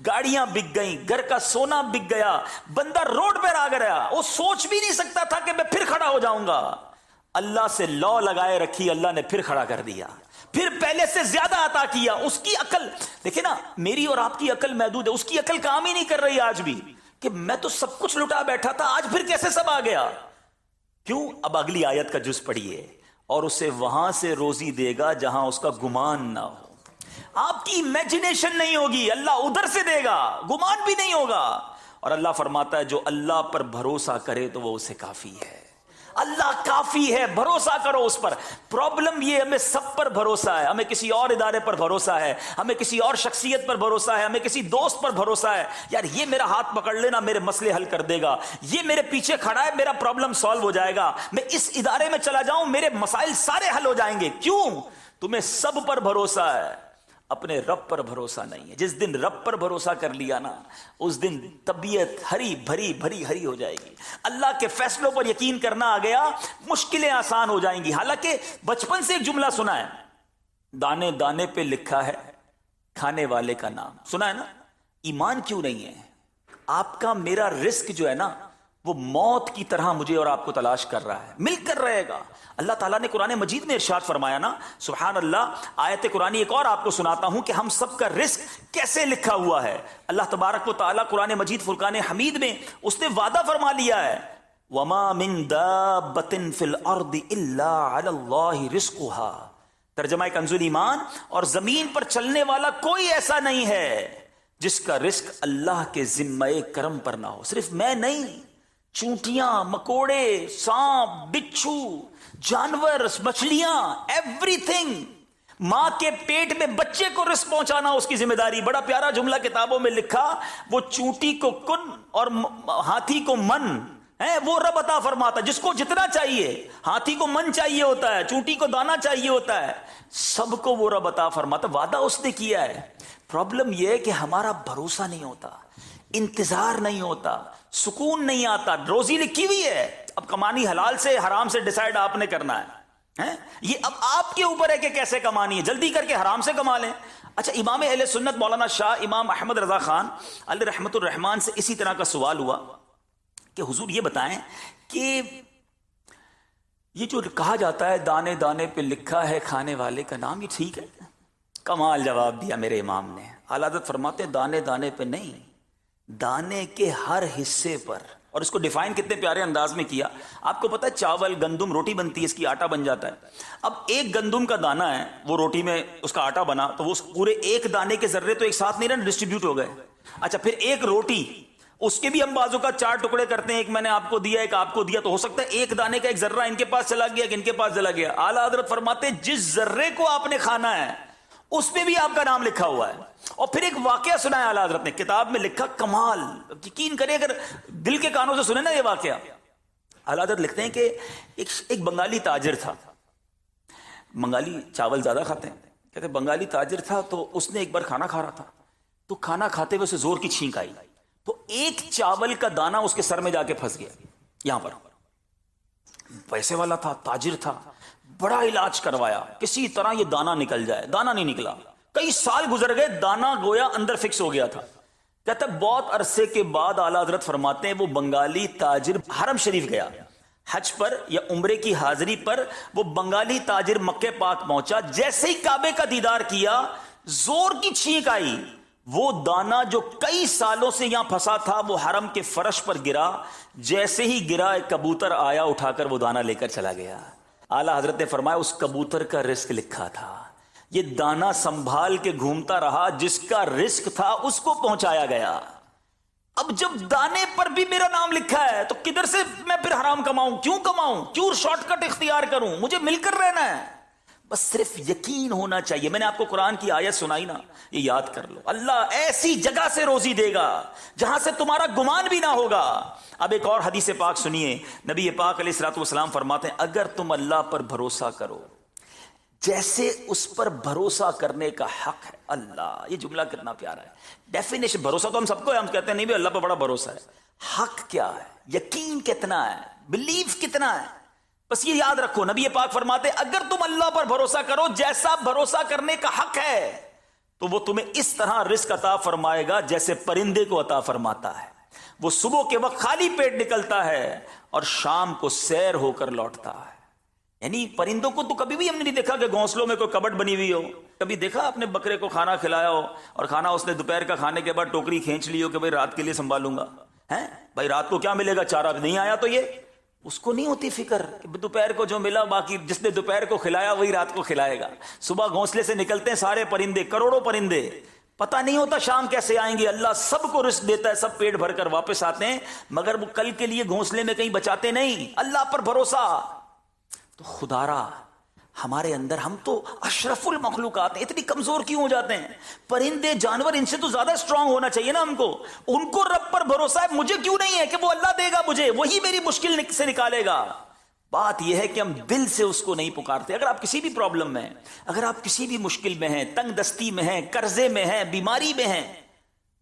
Speaker 1: گاڑیاں بک گئیں، گھر کا سونا بک گیا، بندہ روڈ پر آ گیا، وہ سوچ بھی نہیں سکتا تھا کہ میں پھر کھڑا ہو جاؤں گا۔ اللہ سے لو لگائے رکھی، اللہ نے پھر کھڑا کر دیا، پھر پہلے سے زیادہ عطا کیا. اس کی عقل دیکھیں نا، میری اور آپ کی عقل محدود ہے، اس کی عقل کام ہی نہیں کر رہی آج بھی کہ میں تو سب کچھ لٹا بیٹھا تھا، آج پھر کیسے سب آ گیا. کیوں؟ اب اگلی آیت کا جز پڑھیے، اور اسے وہاں سے روزی دے گا جہاں اس کا گمان نہ ہو. آپ کی امیجنیشن نہیں ہوگی، اللہ ادھر سے دے گا، گمان بھی نہیں ہوگا. اور اللہ فرماتا ہے جو اللہ پر بھروسہ کرے تو وہ اسے کافی ہے. اللہ کافی ہے، بھروسہ کرو اس پر. پرابلم یہ ہمیں سب پر بھروسہ ہے، ہمیں کسی اور ادارے پر بھروسہ ہے، ہمیں کسی اور شخصیت پر بھروسہ ہے، ہمیں کسی دوست پر بھروسہ ہے. یار یہ میرا ہاتھ پکڑ لینا میرے مسئلے حل کر دے گا، یہ میرے پیچھے کھڑا ہے میرا پرابلم سالو ہو جائے گا، میں اس ادارے میں چلا جاؤں میرے مسائل سارے حل ہو جائیں گے. کیوں؟ تمہیں سب پر بھروسہ ہے، اپنے رب پر بھروسہ نہیں ہے. جس دن رب پر بھروسہ کر لیا نا، اس دن طبیعت ہری بھری بھری ہری ہو جائے گی. اللہ کے فیصلوں پر یقین کرنا آ گیا، مشکلیں آسان ہو جائیں گی. حالانکہ بچپن سے ایک جملہ سنا ہے، دانے دانے پہ لکھا ہے کھانے والے کا نام. سنا ہے نا؟ ایمان کیوں نہیں ہے؟ آپ کا میرا رزق جو ہے نا وہ موت کی طرح مجھے اور آپ کو تلاش کر رہا ہے، مل کر رہے گا. اللہ تعالیٰ نے قرآن مجید میں ارشاد فرمایا نا، سبحان اللہ. آیت قرآن ایک اور آپ کو سناتا ہوں کہ ہم سب کا رزق کیسے لکھا ہوا ہے. اللہ تبارک و تعالیٰ قرآن مجید فرقان حمید میں اس نے وعدہ فرما لیا ہے، وَمَا مِن دَابَّةٍ فِي الْأَرْضِ إِلَّا عَلَى اللَّهِ رِزْقُهَا. ترجمہ کنز ایمان، اور زمین پر چلنے والا کوئی ایسا نہیں ہے جس کا رزق اللہ کے ذمہ کرم پر نہ ہو. صرف میں نہیں، چونٹیاں، مکوڑے، سانپ، بچھو، جانور، مچھلیاں، ایوری تھنگ. ماں کے پیٹ میں بچے کو رزق پہنچانا اس کی ذمہ داری. بڑا پیارا جملہ کتابوں میں لکھا، وہ چونٹی کو کن اور ہاتھی کو من ہے، وہ رب عطا فرماتا. جس کو جتنا چاہیے، ہاتھی کو من چاہیے ہوتا ہے، چونٹی کو دانا چاہیے ہوتا ہے، سب کو وہ رب عطا فرماتا. وعدہ اس نے کیا ہے. پرابلم یہ ہے کہ ہمارا بھروسہ نہیں ہوتا، انتظار نہیں ہوتا، سکون نہیں آتا. روزی لکھی ہوئی ہے، اب کمانی حلال سے حرام سے ڈیسائیڈ آپ نے کرنا ہے. یہ اب آپ کے اوپر ہے کہ کیسے کمانی ہے. جلدی کر کے حرام سے کما لیں. اچھا، امام اہل سنت مولانا شاہ امام احمد رضا خان علیہ رحمت الرحمان سے اسی طرح کا سوال ہوا کہ حضور یہ بتائیں کہ یہ جو کہا جاتا ہے دانے دانے پہ لکھا ہے کھانے والے کا نام، یہ ٹھیک ہے؟ کمال جواب دیا میرے امام نے. اعلیٰ حضرت فرماتے ہیں دانے دانے پہ نہیں، دانے کے ہر حصے پر. اور اس کو ڈیفائن کتنے پیارے انداز میں کیا. آپ کو پتا ہے چاول، گندم، روٹی بنتی ہے، اس کی آٹا بن جاتا ہے. اب ایک گندم کا دانہ ہے، وہ روٹی میں اس کا آٹا بنا، تو وہ پورے ایک دانے کے ذرے تو ایک ساتھ نہیں رہے، ڈسٹریبیوٹ ہو گئے. اچھا، پھر ایک روٹی، اس کے بھی ہم بازو کا 4 ٹکڑے کرتے ہیں، ایک میں نے آپ کو دیا، ایک آپ کو دیا، تو ہو سکتا ہے ایک دانے کا ایک ذرہ ان کے پاس چلا گیا کہ ان کے پاس چلا گیا. اعلیٰ حضرت فرماتے ہیں جس ذرے کو آپ نے کھانا ہے اس میں بھی آپ کا نام لکھا ہوا ہے. اور پھر ایک واقعہ سنایا اعلیٰ حضرت نے، کتاب میں لکھا، کمال. یقین کریں اگر دل کے کانوں سے سنیں نا یہ واقعہ. اعلیٰ حضرت لکھتے ہیں کہ ایک بنگالی تاجر تھا. بنگالی چاول زیادہ کھاتے ہیں، کہتے ہیں بنگالی تاجر تھا، تو اس نے ایک بار کھانا کھا رہا تھا، تو کھانا کھاتے ہوئے اسے زور کی چھینک آئی، تو ایک چاول کا دانہ اس کے سر میں جا کے پھنس گیا. یہاں پر پیسے والا تھا، تاجر تھا، بڑا علاج کروایا کسی طرح یہ دانہ نکل جائے، دانہ نہیں نکلا. کئی سال گزر گئے، دانہ گویا اندر فکس ہو گیا تھا. کہتا ہے بہت عرصے کے بعد اعلیٰ حضرت فرماتے ہیں وہ بنگالی تاجر حرم شریف گیا، حج پر یا عمرے کی حاضری پر وہ بنگالی تاجر مکہ پاک پہنچا. جیسے ہی کعبے کا دیدار کیا، زور کی چھینک آئی، وہ دانہ جو کئی سالوں سے یہاں پھنسا تھا وہ حرم کے فرش پر گرا. جیسے ہی گرا، ایک کبوتر آیا، اٹھا کر وہ دانہ لے کر چلا گیا. اعلیٰ حضرت نے فرمایا اس کبوتر کا رزق لکھا تھا، یہ دانہ سنبھال کے گھومتا رہا، جس کا رزق تھا اس کو پہنچایا گیا. اب جب دانے پر بھی میرا نام لکھا ہے تو کدھر سے میں پھر حرام کماؤں؟ کیوں کماؤں؟ کیوں شارٹ کٹ اختیار کروں؟ مجھے مل کر رہنا ہے. بس صرف یقین ہونا چاہیے. میں نے آپ کو قرآن کی آیت سنائی نا، یہ یاد کر لو. اللہ ایسی جگہ سے روزی دے گا جہاں سے تمہارا گمان بھی نہ ہوگا. اب ایک اور حدیث پاک سنیے، نبی پاک علیہ الصلوۃ والسلام فرماتے ہیں اگر تم اللہ پر بھروسہ کرو جیسے اس پر بھروسہ کرنے کا حق ہے. اللہ، یہ جملہ کتنا پیارا ہے. ڈیفینیشن بھروسہ تو ہم سب کو ہے، ہم کہتے ہیں نہیں بھی اللہ پر بڑا بھروسہ ہے. حق کیا ہے؟ یقین کتنا ہے؟ بلیف کتنا ہے؟ بس یہ یاد رکھو، نبی پاک فرماتے اگر تم اللہ پر بھروسہ کرو جیسا بھروسہ کرنے کا حق ہے تو وہ تمہیں اس طرح رزق عطا فرمائے گا جیسے پرندے کو عطا فرماتا ہے. وہ صبح کے وقت خالی پیٹ نکلتا ہے اور شام کو سیر ہو کر لوٹتا ہے. یعنی پرندوں کو تو کبھی بھی ہم نے نہیں دیکھا کہ گھونسلوں میں کوئی کبٹ بنی ہوئی ہو. کبھی دیکھا اپنے بکرے کو کھانا کھلایا ہو اور کھانا اس نے دوپہر کا کھانے کے بعد ٹوکری کھینچ لی ہو کہ بھائی رات کے لیے سنبھالوں گا, ہیں بھائی رات کو کیا ملے گا, چارہ نہیں آیا تو یہ, اس کو نہیں ہوتی فکر کہ دوپہر کو جو ملا باقی جس نے دوپہر کو کھلایا وہی رات کو کھلائے گا. صبح گھونسلے سے نکلتے ہیں سارے پرندے, کروڑوں پرندے, پتہ نہیں ہوتا شام کیسے آئیں گے. اللہ سب کو رزق دیتا ہے, سب پیٹ بھر کر واپس آتے ہیں, مگر وہ کل کے لیے گھونسلے میں کہیں بچاتے نہیں. اللہ پر بھروسہ. تو خدارا ہمارے اندر, ہم تو اشرف المخلوقات ہیں, اتنی کمزور کیوں ہو جاتے ہیں؟ پرندے جانور ان سے تو زیادہ اسٹرانگ ہونا چاہیے نا ہم کو. ان کو رب پر بھروسہ ہے, مجھے کیوں نہیں ہے کہ وہ اللہ دے گا مجھے, وہی میری مشکل سے نکالے گا. بات یہ ہے کہ ہم دل سے اس کو نہیں پکارتے. اگر آپ کسی بھی پرابلم میں ہیں, اگر آپ کسی بھی مشکل میں ہیں, تنگ دستی میں ہیں, قرضے میں ہیں, بیماری میں ہیں,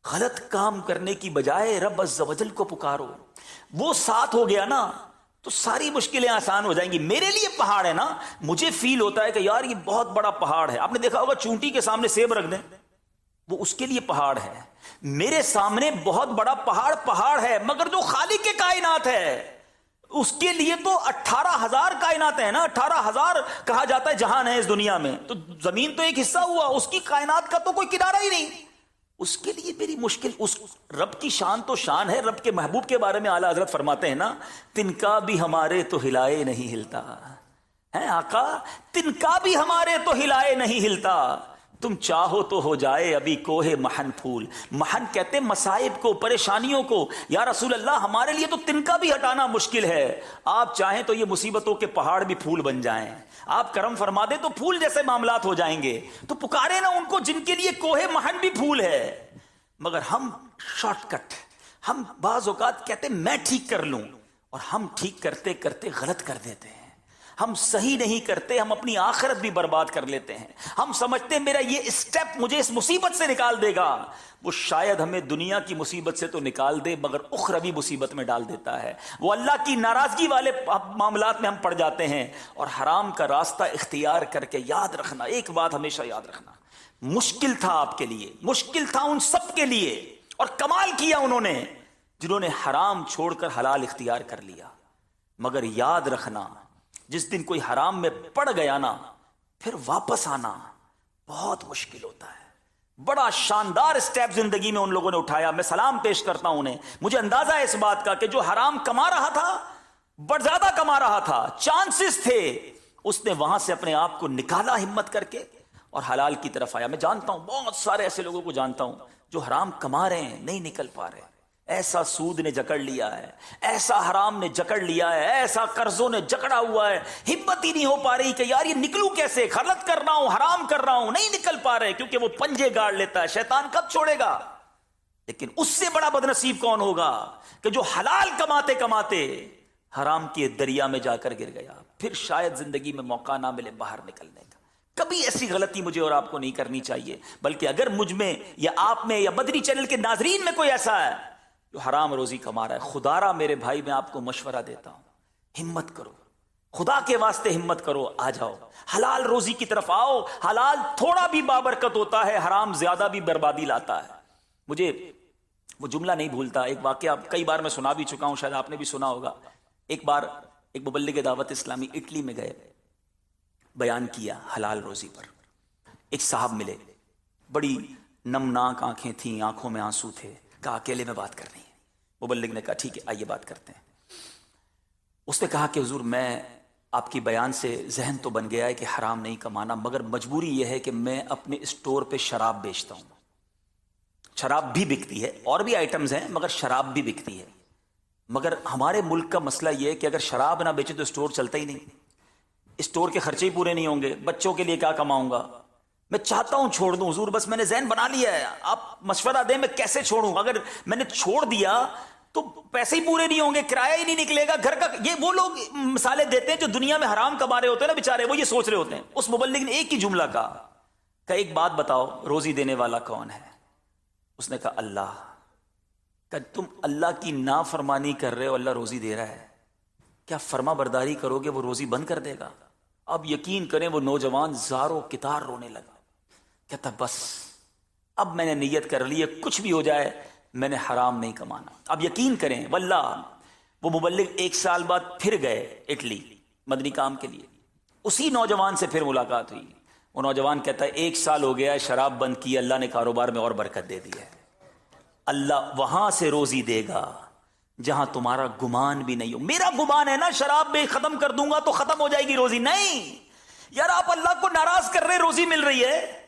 Speaker 1: غلط کام کرنے کی بجائے رب عز و جل کو پکارو. وہ ساتھ ہو گیا نا تو ساری مشکلیں آسان ہو جائیں گی. میرے لیے پہاڑ ہے نا, مجھے فیل ہوتا ہے کہ یار یہ بہت بڑا پہاڑ ہے. آپ نے دیکھا ہوگا چونٹی کے سامنے سیب رکھ دیں, وہ اس کے لیے پہاڑ ہے. میرے سامنے بہت بڑا پہاڑ ہے, مگر جو خالق کے کائنات ہے اس کے لیے تو 18,000 کائنات ہیں نا. 18,000 کہا جاتا ہے جہان ہے اس دنیا میں, تو زمین تو ایک حصہ ہوا, اس کی کائنات کا تو کوئی کنارہ ہی نہیں. اس کے لیے میری مشکل, اس رب کی شان تو شان ہے. رب کے محبوب کے بارے میں اعلیٰ حضرت فرماتے ہیں نا, تنکا بھی ہمارے تو ہلائے نہیں ہلتا ہے آقا, تنکا بھی ہمارے تو ہلائے نہیں ہلتا. تم چاہو تو ہو جائے ابھی کوہ محن پھول. محن کہتے ہیں مصائب کو, پریشانیوں کو. یا رسول اللہ ہمارے لیے تو تنکا بھی ہٹانا مشکل ہے, آپ چاہیں تو یہ مصیبتوں کے پہاڑ بھی پھول بن جائیں. آپ کرم فرما دیں تو پھول جیسے معاملات ہو جائیں گے. تو پکارے نا ان کو جن کے لیے کوہ محن بھی پھول ہے. مگر ہم شارٹ کٹ, ہم بعض اوقات کہتے ہیں میں ٹھیک کر لوں, اور ہم ٹھیک کرتے کرتے غلط کر دیتے ہیں. ہم صحیح نہیں کرتے, ہم اپنی آخرت بھی برباد کر لیتے ہیں. ہم سمجھتے ہیں میرا یہ اسٹیپ مجھے اس مصیبت سے نکال دے گا. وہ شاید ہمیں دنیا کی مصیبت سے تو نکال دے, مگر اخروی مصیبت میں ڈال دیتا ہے. وہ اللہ کی ناراضگی والے معاملات میں ہم پڑ جاتے ہیں. اور حرام کا راستہ اختیار کر کے, یاد رکھنا ایک بات ہمیشہ یاد رکھنا, مشکل تھا آپ کے لیے, مشکل تھا ان سب کے لیے, اور کمال کیا انہوں نے جنہوں نے حرام چھوڑ کر حلال اختیار کر لیا. مگر یاد رکھنا جس دن کوئی حرام میں پڑ گیا نا, پھر واپس آنا بہت مشکل ہوتا ہے. بڑا شاندار سٹیپ زندگی میں ان لوگوں نے اٹھایا, میں سلام پیش کرتا ہوں انہیں. مجھے اندازہ ہے اس بات کا کہ جو حرام کما رہا تھا, بڑا زیادہ کما رہا تھا, چانسز تھے, اس نے وہاں سے اپنے آپ کو نکالا ہمت کر کے اور حلال کی طرف آیا. میں جانتا ہوں بہت سارے ایسے لوگوں کو جانتا ہوں جو حرام کما رہے ہیں, نہیں نکل پا رہے. ایسا سود نے جکڑ لیا ہے, ایسا حرام نے جکڑ لیا ہے, ایسا قرضوں نے جکڑا ہوا ہے, ہمت ہی نہیں ہو پا رہی کہ یار یہ نکلوں کیسے, غلط کر رہا ہوں, حرام کر رہا ہوں, نہیں نکل پا رہے, کیونکہ وہ پنجے گاڑ لیتا ہے. شیطان کب چھوڑے گا؟ لیکن اس سے بڑا بدنصیب کون ہوگا کہ جو حلال کماتے کماتے حرام کے دریا میں جا کر گر گیا. پھر شاید زندگی میں موقع نہ ملے باہر نکلنے کا. کبھی ایسی غلطی مجھے اور آپ کو نہیں کرنی چاہیے. بلکہ اگر مجھ میں یا آپ میں یا بدری چینل کے ناظرین میں کوئی ایسا ہے جو حرام روزی کما رہا ہے, خدارا میرے بھائی میں آپ کو مشورہ دیتا ہوں, ہمت کرو, خدا کے واسطے ہمت کرو, آ جاؤ حلال روزی کی طرف آؤ. حلال تھوڑا بھی بابرکت ہوتا ہے, حرام زیادہ بھی بربادی لاتا ہے. مجھے وہ جملہ نہیں بھولتا, ایک واقعہ کئی بار میں سنا بھی چکا ہوں, شاید آپ نے بھی سنا ہوگا. ایک بار ایک مبلغ دعوت اسلامی اٹلی میں گئے, بیان کیا حلال روزی پر. ایک صاحب ملے, بڑی نمناک آنکھیں تھیں, آنکھوں میں آنسو تھے. کہا اکیلے میں بات کرنی ہے. مبلغ نے کہا ٹھیک ہے آئیے بات کرتے ہیں. اس نے کہا کہ حضور میں آپ کی بیان سے ذہن تو بن گیا ہے کہ حرام نہیں کمانا, مگر مجبوری یہ ہے کہ میں اپنے اسٹور پہ شراب بیچتا ہوں. شراب بھی بکتی ہے, اور بھی آئٹمز ہیں, مگر شراب بھی بکتی ہے. مگر ہمارے ملک کا مسئلہ یہ ہے کہ اگر شراب نہ بیچے تو اسٹور چلتا ہی نہیں, اسٹور کے خرچے ہی پورے نہیں ہوں گے, بچوں کے لیے کیا کماؤں گا. میں چاہتا ہوں چھوڑ دوں حضور, بس میں نے ذہن بنا لیا ہے, آپ مشورہ دیں میں کیسے چھوڑوں. اگر میں نے چھوڑ دیا تو پیسے ہی پورے نہیں ہوں گے, کرایہ ہی نہیں نکلے گا گھر کا. یہ وہ لوگ مثالیں دیتے ہیں جو دنیا میں حرام کما رہے ہوتے ہیں نا بیچارے, وہ یہ سوچ رہے ہوتے ہیں. اس مبلغ نے ایک ہی جملہ کہا کہ ایک بات بتاؤ, روزی دینے والا کون ہے؟ اس نے کہا اللہ. کہ تم اللہ کی نافرمانی کر رہے ہو, اللہ روزی دے رہا ہے, کیا فرما برداری کرو گے وہ روزی بند کر دے گا؟ اب یقین کریں وہ نوجوان زاروں کتار رونے لگا. کہتا بس اب میں نے نیت کر لی ہے, کچھ بھی ہو جائے میں نے حرام نہیں کمانا. اب یقین کریں واللہ وہ مبلغ 1 سال بعد پھر گئے اٹلی مدنی کام کے لیے. اسی نوجوان سے پھر ملاقات ہوئی. وہ نوجوان کہتا ہے 1 سال ہو گیا ہے شراب بند کی، اللہ نے کاروبار میں اور برکت دے دی ہے. اللہ وہاں سے روزی دے گا جہاں تمہارا گمان بھی نہیں ہو. میرا گمان ہے نا شراب میں ختم کر دوں گا تو ختم ہو جائے گی روزی. نہیں یار، آپ اللہ کو ناراض کر رہے، روزی مل رہی ہے.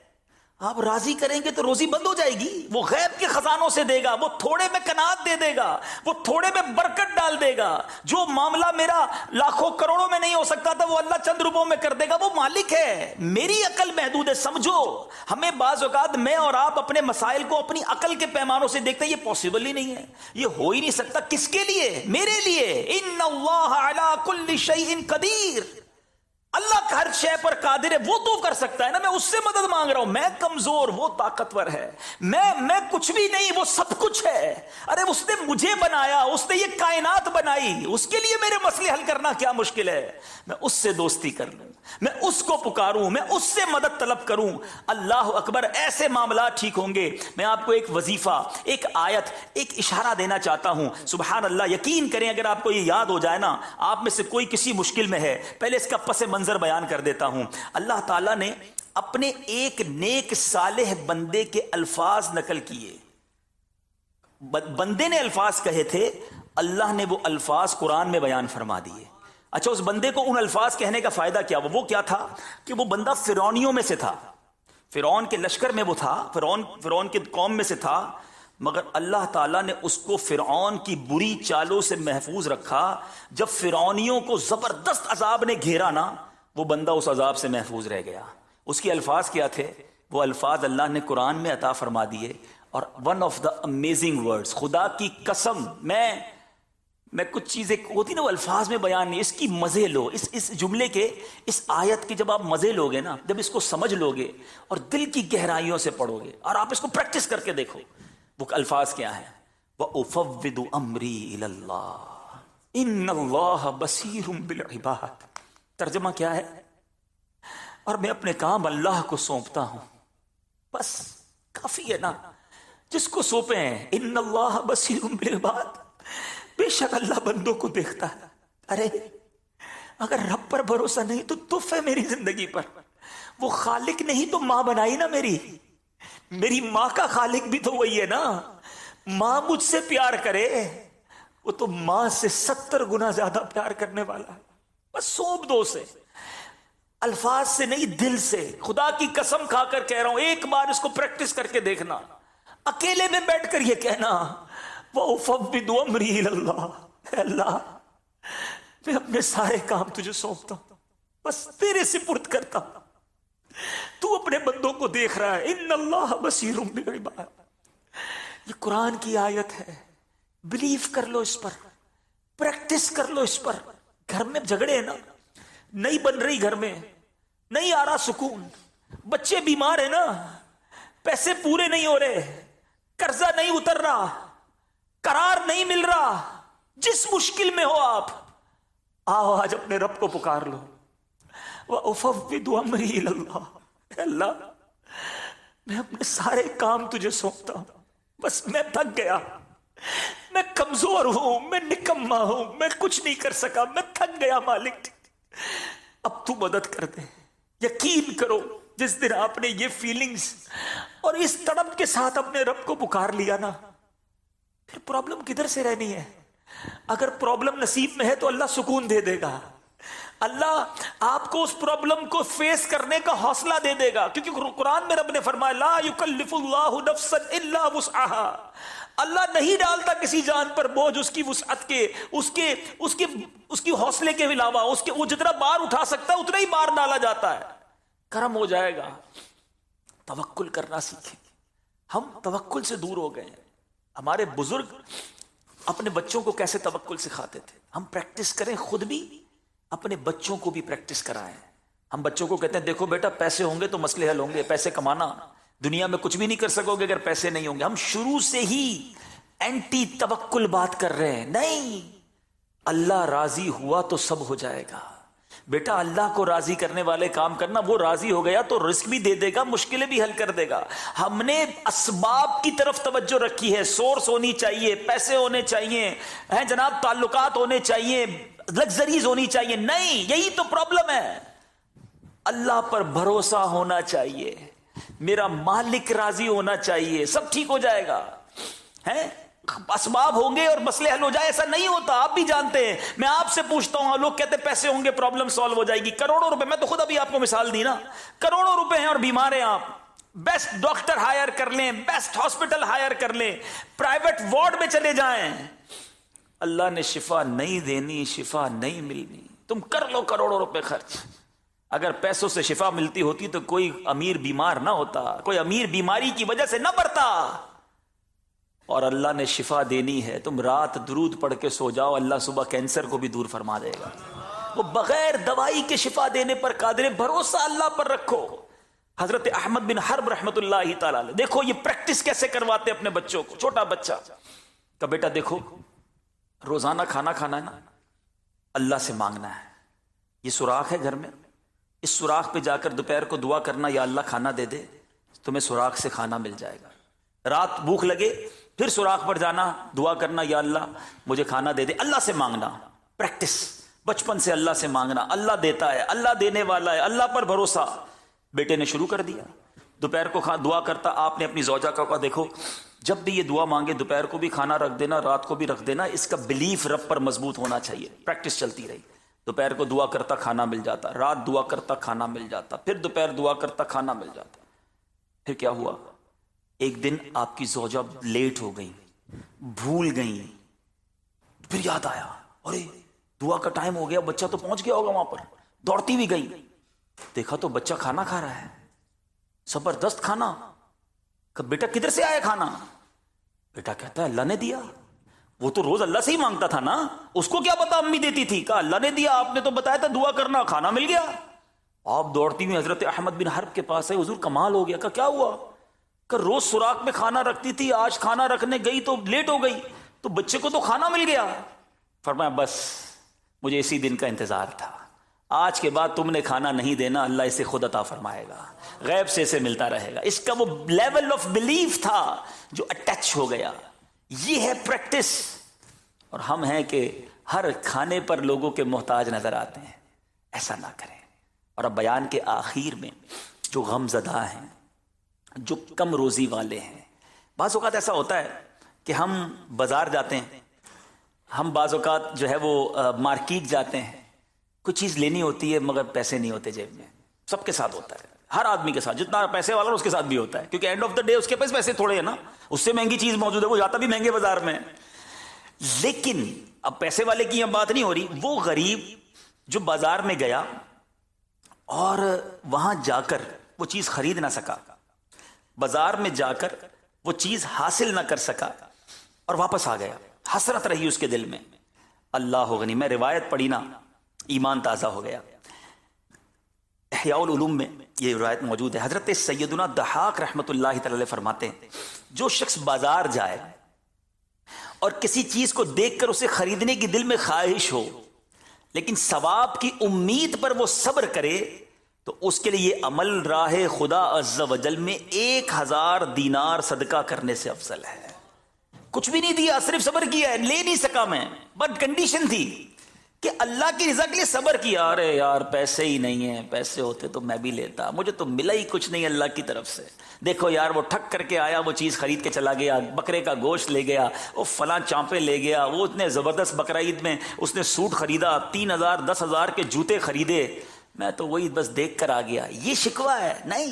Speaker 1: آپ راضی کریں گے تو روزی بند ہو جائے گی. وہ غیب کے خزانوں سے دے گا، وہ تھوڑے میں قناعت دے دے گا، وہ تھوڑے میں برکت ڈال دے گا. جو معاملہ میرا لاکھوں کروڑوں میں نہیں ہو سکتا تھا وہ اللہ چند روپوں میں کر دے گا. وہ مالک ہے. میری عقل محدود ہے. سمجھو، ہمیں بعض اوقات میں اور آپ اپنے مسائل کو اپنی عقل کے پیمانوں سے دیکھتے ہیں. یہ پاسبل ہی نہیں ہے، یہ ہو ہی نہیں سکتا. کس کے لیے؟ میرے لیے. ان اللہ علی کل شیء قدیر. اللہ کا ہر شے پر قادر ہے. وہ تو کر سکتا ہے نا. میں اس سے مدد مانگ رہا ہوں. میں کمزور، وہ طاقتور ہے. میں کچھ بھی نہیں، وہ سب کچھ ہے. ارے اس نے مجھے بنایا، اس نے یہ کائنات بنائی. اس کے لیے میرے مسئلے حل کرنا کیا مشکل ہے؟ میں اس سے دوستی کر لوں، میں اس کو پکاروں، میں اس سے مدد طلب کروں. اللہ اکبر. ایسے معاملات ٹھیک ہوں گے. میں آپ کو ایک وظیفہ، ایک آیت، ایک اشارہ دینا چاہتا ہوں. سبحان اللہ. یقین کریں اگر آپ کو یہ یاد ہو جائے نا، آپ میں سے کوئی کسی مشکل میں ہے، پہلے اس کا پس منظر بیان کر دیتا ہوں. اللہ تعالیٰ نے اپنے ایک نیک صالح بندے کے الفاظ نقل کیے. بندے نے الفاظ کہے تھے، اللہ نے وہ الفاظ قرآن میں بیان فرما دیے. اچھا، اس بندے کو ان الفاظ کہنے کا فائدہ کیا؟ وہ کیا تھا کہ وہ بندہ فرعونیوں میں سے تھا، فرعون کے لشکر میں وہ تھا، فرعون کے قوم میں سے تھا. مگر اللہ تعالیٰ نے اس کو فرعون کی بری چالوں سے محفوظ رکھا. جب فرعونیوں کو زبردست عذاب نے گھیرا نا، وہ بندہ اس عذاب سے محفوظ رہ گیا. اس کے الفاظ کیا تھے؟ وہ الفاظ اللہ نے قرآن میں عطا فرما دیے. اور one of the amazing words, خدا کی قسم، میں کچھ چیزیں ہوتی نا وہ الفاظ میں بیان نہیں. اس کی مزے لو، اس جملے کے، اس آیت کے جب آپ مزے لوگے نا، جب اس کو سمجھ لوگے اور دل کی گہرائیوں سے پڑھو گے اور آپ اس کو پریکٹس کر کے دیکھو، وہ الفاظ کیا ہیں؟ وَأُفَوِّضُ أَمْرِي إِلَى اللَّهِ إِنَّ اللَّهَ بَصِيرٌ بِالْعِبَادِ. ترجمہ کیا ہے؟ اور میں اپنے کام اللہ کو سونپتا ہوں. بس کافی ہے نا. جس کو سونپے ہیں، ان اللہ بصیر بالعباد، بے شک اللہ بندوں کو دیکھتا ہے. ارے اگر رب پر بھروسہ نہیں تو تف ہے میری زندگی پر. وہ خالق نہیں تو ماں بنائی نا میری ماں کا خالق بھی تو وہی ہے نا. ماں مجھ سے پیار کرے، وہ تو ماں سے 70 گنا زیادہ پیار کرنے والا ہے. بس سونپ دو اسے، الفاظ سے نہیں دل سے. خدا کی قسم کھا کر کہہ رہا ہوں، ایک بار اس کو پریکٹس کر کے دیکھنا. اکیلے میں بیٹھ کر یہ کہنا، وَأُفَوِّضُ أَمْرِي إِلَى اللَّهِ. اے اللہ، میں اپنے سارے کام تجھے سونپتا ہوں، بس تیرے سپرد کرتا ہوں. تو اپنے بندوں کو دیکھ رہا ہے. ان اللہ بصیر بالعباد. یہ قرآن کی آیت ہے. بلیو کر لو اس پر، پریکٹس کر لو اس پر. گھر میں جھگڑے ہیں نا، نہیں بن رہی، گھر میں نہیں آ رہا سکون، بچے بیمار ہیں نا، پیسے پورے نہیں ہو رہے، قرضہ نہیں اتر رہا، قرار نہیں مل رہا، جس مشکل میں ہو آپ، آؤ آج اپنے رب کو پکار لو. وَأُفَوِّضُ أَمْرِي إِلَى اللَّهِ. اللہ، میں اپنے سارے کام تجھے سونپتا ہوں. بس میں تھک گیا، میں کمزور ہوں، میں نکما ہوں، میں کچھ نہیں کر سکا، میں تھک گیا مالک، اب تو مدد کر دے. یقین کرو، جس دن آپ نے یہ فیلنگز اور اس تڑپ کے ساتھ اپنے رب کو پکار لیا نا، پھر پرابلم کدھر سے رہنی ہے؟ اگر پرابلم نصیب میں ہے تو اللہ سکون دے دے گا. اللہ آپ کو اس پرابلم کو فیس کرنے کا حوصلہ دے دے گا. کیونکہ قرآن میں رب نے فرمایا، لا یکلف اللہ نفسا الا وسعها. اللہ نہیں ڈالتا کسی جان پر بوجھ اس کی وسعت کے، اس کی حوصلے کے علاوہ. وہ جتنا بار اٹھا سکتا ہے اتنا ہی بار ڈالا جاتا ہے. کرم ہو جائے گا. توکل کرنا سیکھیں. ہم توکل سے دور ہو گئے ہیں. ہمارے بزرگ اپنے بچوں کو کیسے توکل سکھاتے تھے. ہم پریکٹس کریں، خود بھی اپنے بچوں کو بھی پریکٹس کرائیں. ہم بچوں کو کہتے ہیں دیکھو بیٹا، پیسے ہوں گے تو مسئلے حل ہوں گے. پیسے کمانا، دنیا میں کچھ بھی نہیں کر سکو گے اگر پیسے نہیں ہوں گے. ہم شروع سے ہی اینٹی توکل بات کر رہے ہیں. نہیں، اللہ راضی ہوا تو سب ہو جائے گا. بیٹا اللہ کو راضی کرنے والے کام کرنا. وہ راضی ہو گیا تو رزق بھی دے دے گا، مشکلیں بھی حل کر دے گا. ہم نے اسباب کی طرف توجہ رکھی ہے. سورس ہونی چاہیے، پیسے ہونے چاہیے، ہیں جناب، تعلقات ہونے چاہیے، لگزریز ہونی چاہیے. نہیں، یہی تو پرابلم ہے. اللہ پر بھروسہ ہونا چاہیے، میرا مالک راضی ہونا چاہیے، سب ٹھیک ہو جائے گا. ہیں اسباب ہوں گے اور مسئلے حل ہو جائے، ایسا نہیں ہوتا، آپ بھی جانتے ہیں. میں آپ سے پوچھتا ہوں، لوگ کہتے ہیں پیسے ہوں گے پرابلم سالو ہو جائے گی. کروڑوں روپے، میں تو خود ابھی آپ کو مثال دی نا، کروڑوں روپے ہیں اور بیمار ہیں آپ، بیسٹ ڈاکٹر ہائر کر لیں، بیسٹ ہاسپٹل ہائر کر لیں، پرائیویٹ وارڈ میں چلے جائیں، اللہ نے شفا نہیں دینی، شفا نہیں ملنی. تم کر لو کروڑوں روپے خرچ، اگر پیسوں سے شفا ملتی ہوتی تو کوئی امیر بیمار نہ ہوتا، کوئی امیر بیماری کی وجہ سے نہ مرتا. اور اللہ نے شفا دینی ہے، تم رات درود پڑھ کے سو جاؤ، اللہ صبح کینسر کو بھی دور فرما دے گا. وہ بغیر دوائی کے شفا دینے پر قادر ہے، بھروسہ اللہ پر رکھو. حضرت احمد بن حرب رحمت اللہ تعالی علیہ، دیکھو یہ پریکٹس کیسے کرواتے اپنے بچوں کو. چھوٹا بچہ کہ بیٹا دیکھو روزانہ کھانا کھانا ہے نا، اللہ سے مانگنا ہے. یہ سوراخ ہے گھر میں، اس سوراخ پہ جا کر دوپہر کو دعا کرنا، یا اللہ کھانا دے دے، تمہیں سوراخ سے کھانا مل جائے گا. رات بھوک لگے پھر سوراخ پر جانا، دعا کرنا، یا اللہ مجھے کھانا دے دے. اللہ سے مانگنا، پریکٹس بچپن سے اللہ سے مانگنا. اللہ دیتا ہے، اللہ دینے والا ہے، اللہ پر بھروسہ. بیٹے نے شروع کر دیا، دوپہر کو دعا کرتا. آپ نے اپنی زوجہ کا کہا دیکھو جب بھی یہ دعا مانگے دوپہر کو بھی کھانا رکھ دینا، رات کو بھی رکھ دینا، اس کا بلیف رب پر مضبوط ہونا چاہیے. پریکٹس چلتی رہی، دوپہر کو دعا کرتا کھانا مل جاتا، رات دعا کرتا کھانا مل جاتا، پھر دوپہر دعا کرتا کھانا مل جاتا. پھر کیا ہوا، ایک دن آپ کی زوجہ لیٹ ہو گئی، بھول گئی، پھر یاد آیا ارے دعا کا ٹائم ہو گیا، بچہ تو پہنچ گیا ہوگا وہاں پر. دوڑتی بھی گئی، دیکھا تو بچہ کھانا کھا رہا ہے، زبردست کھانا. کہ بیٹا کدھر سے آیا کھانا؟ بیٹا کہتا ہے اللہ نے دیا. وہ تو روز اللہ سے ہی مانگتا تھا نا، اس کو کیا پتا امی دیتی تھی. کہا اللہ نے دیا، آپ نے تو بتایا تھا دعا کرنا، کھانا مل گیا. آپ دوڑتی ہوئی حضرت احمد بن حرب کے پاس ہے، حضور کمال ہو گیا. کہ کیا ہوا؟ کہ روز سوراخ میں کھانا رکھتی تھی، آج کھانا رکھنے گئی تو لیٹ ہو گئی، تو بچے کو تو کھانا مل گیا. فرمایا بس مجھے اسی دن کا انتظار تھا، آج کے بعد تم نے کھانا نہیں دینا، اللہ اسے خود عطا فرمائے گا، غیب سے اسے ملتا رہے گا. اس کا وہ لیول آف بلیف تھا جو اٹیچ ہو گیا. یہ ہے پریکٹس. اور ہم ہیں کہ ہر کھانے پر لوگوں کے محتاج نظر آتے ہیں، ایسا نہ کریں. اور اب بیان کے آخر میں جو غم زدہ ہیں، جو کم روزی والے ہیں، بعض اوقات ایسا ہوتا ہے کہ ہم بازار جاتے ہیں، ہم بعض اوقات جو ہے وہ مارکیٹ جاتے ہیں، کوئی چیز لینی ہوتی ہے مگر پیسے نہیں ہوتے جیب میں. سب کے ساتھ ہوتا ہے، ہر آدمی کے ساتھ، جتنا پیسے والا اس کے ساتھ بھی ہوتا ہے، کیونکہ اینڈ آف دا ڈے اس کے پاس پیسے تھوڑے ہیں نا، اس سے مہنگی چیز موجود ہے، وہ جاتا بھی مہنگے بازار میں. لیکن اب پیسے والے کی بات نہیں ہو رہی، وہ غریب جو بازار میں گیا اور وہاں جا کر وہ چیز خرید نہ سکا، بازار میں جا کر وہ چیز حاصل نہ کر سکا اور واپس آ گیا، حسرت رہی اس کے دل میں. اللہ غنی، میں روایت پڑھی نا ایمان تازہ ہو گیا. احیاء العلوم میں یہ روایت موجود ہے. حضرت سیدنا ضحاک رحمت اللہ تعالی علیہ فرماتے ہیں جو شخص بازار جائے اور کسی چیز کو دیکھ کر اسے خریدنے کی دل میں خواہش ہو لیکن ثواب کی امید پر وہ صبر کرے تو اس کے لیے عمل راہ خدا عز و جل میں 1000 دینار صدقہ کرنے سے افضل ہے. کچھ بھی نہیں دیا، صرف صبر کیا ہے. لے نہیں سکا میں، بٹ کنڈیشن تھی کہ اللہ کی رضا کے لیے صبر کیا. ارے یار پیسے ہی نہیں ہیں، پیسے ہوتے تو میں بھی لیتا، مجھے تو ملا ہی کچھ نہیں اللہ کی طرف سے. دیکھو یار وہ ٹھک کر کے آیا، وہ چیز خرید کے چلا گیا، بکرے کا گوشت لے گیا، وہ فلاں چانپے لے گیا، وہ اتنے زبردست بقرعید میں اس نے سوٹ خریدا، 3000 10,000 کے جوتے خریدے، میں تو وہی بس دیکھ کر آ گیا. یہ شکوہ ہے؟ نہیں،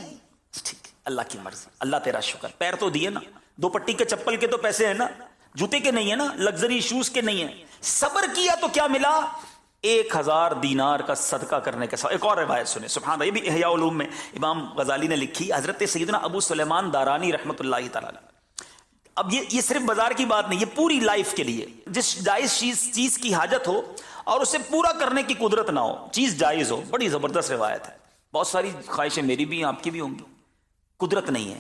Speaker 1: ٹھیک ہے اللہ کی مرضی، اللہ تیرا شکر. پیر تو دیے نا، 2 پٹی کے چپل کے تو پیسے ہیں نا، جوتے کے نہیں ہے نا، لگژری شوز کے نہیں ہے. صبر کیا تو کیا ملا؟ 1000 دینار کا صدقہ کرنے کے ساتھ. ایک اور روایت سنیں، سبحان اللہ، یہ بھی احیاء علوم میں امام غزالی نے لکھی. حضرت سیدنا ابو سلیمان دارانی رحمت اللہ تعالی. اب یہ صرف بازار کی بات نہیں، یہ پوری لائف کے لیے. جس جائز چیز کی حاجت ہو اور اسے پورا کرنے کی قدرت نہ ہو، چیز جائز ہو، بڑی زبردست روایت ہے. بہت ساری خواہشیں میری بھی ہیں، آپ کی بھی ہوں گی، قدرت نہیں ہے.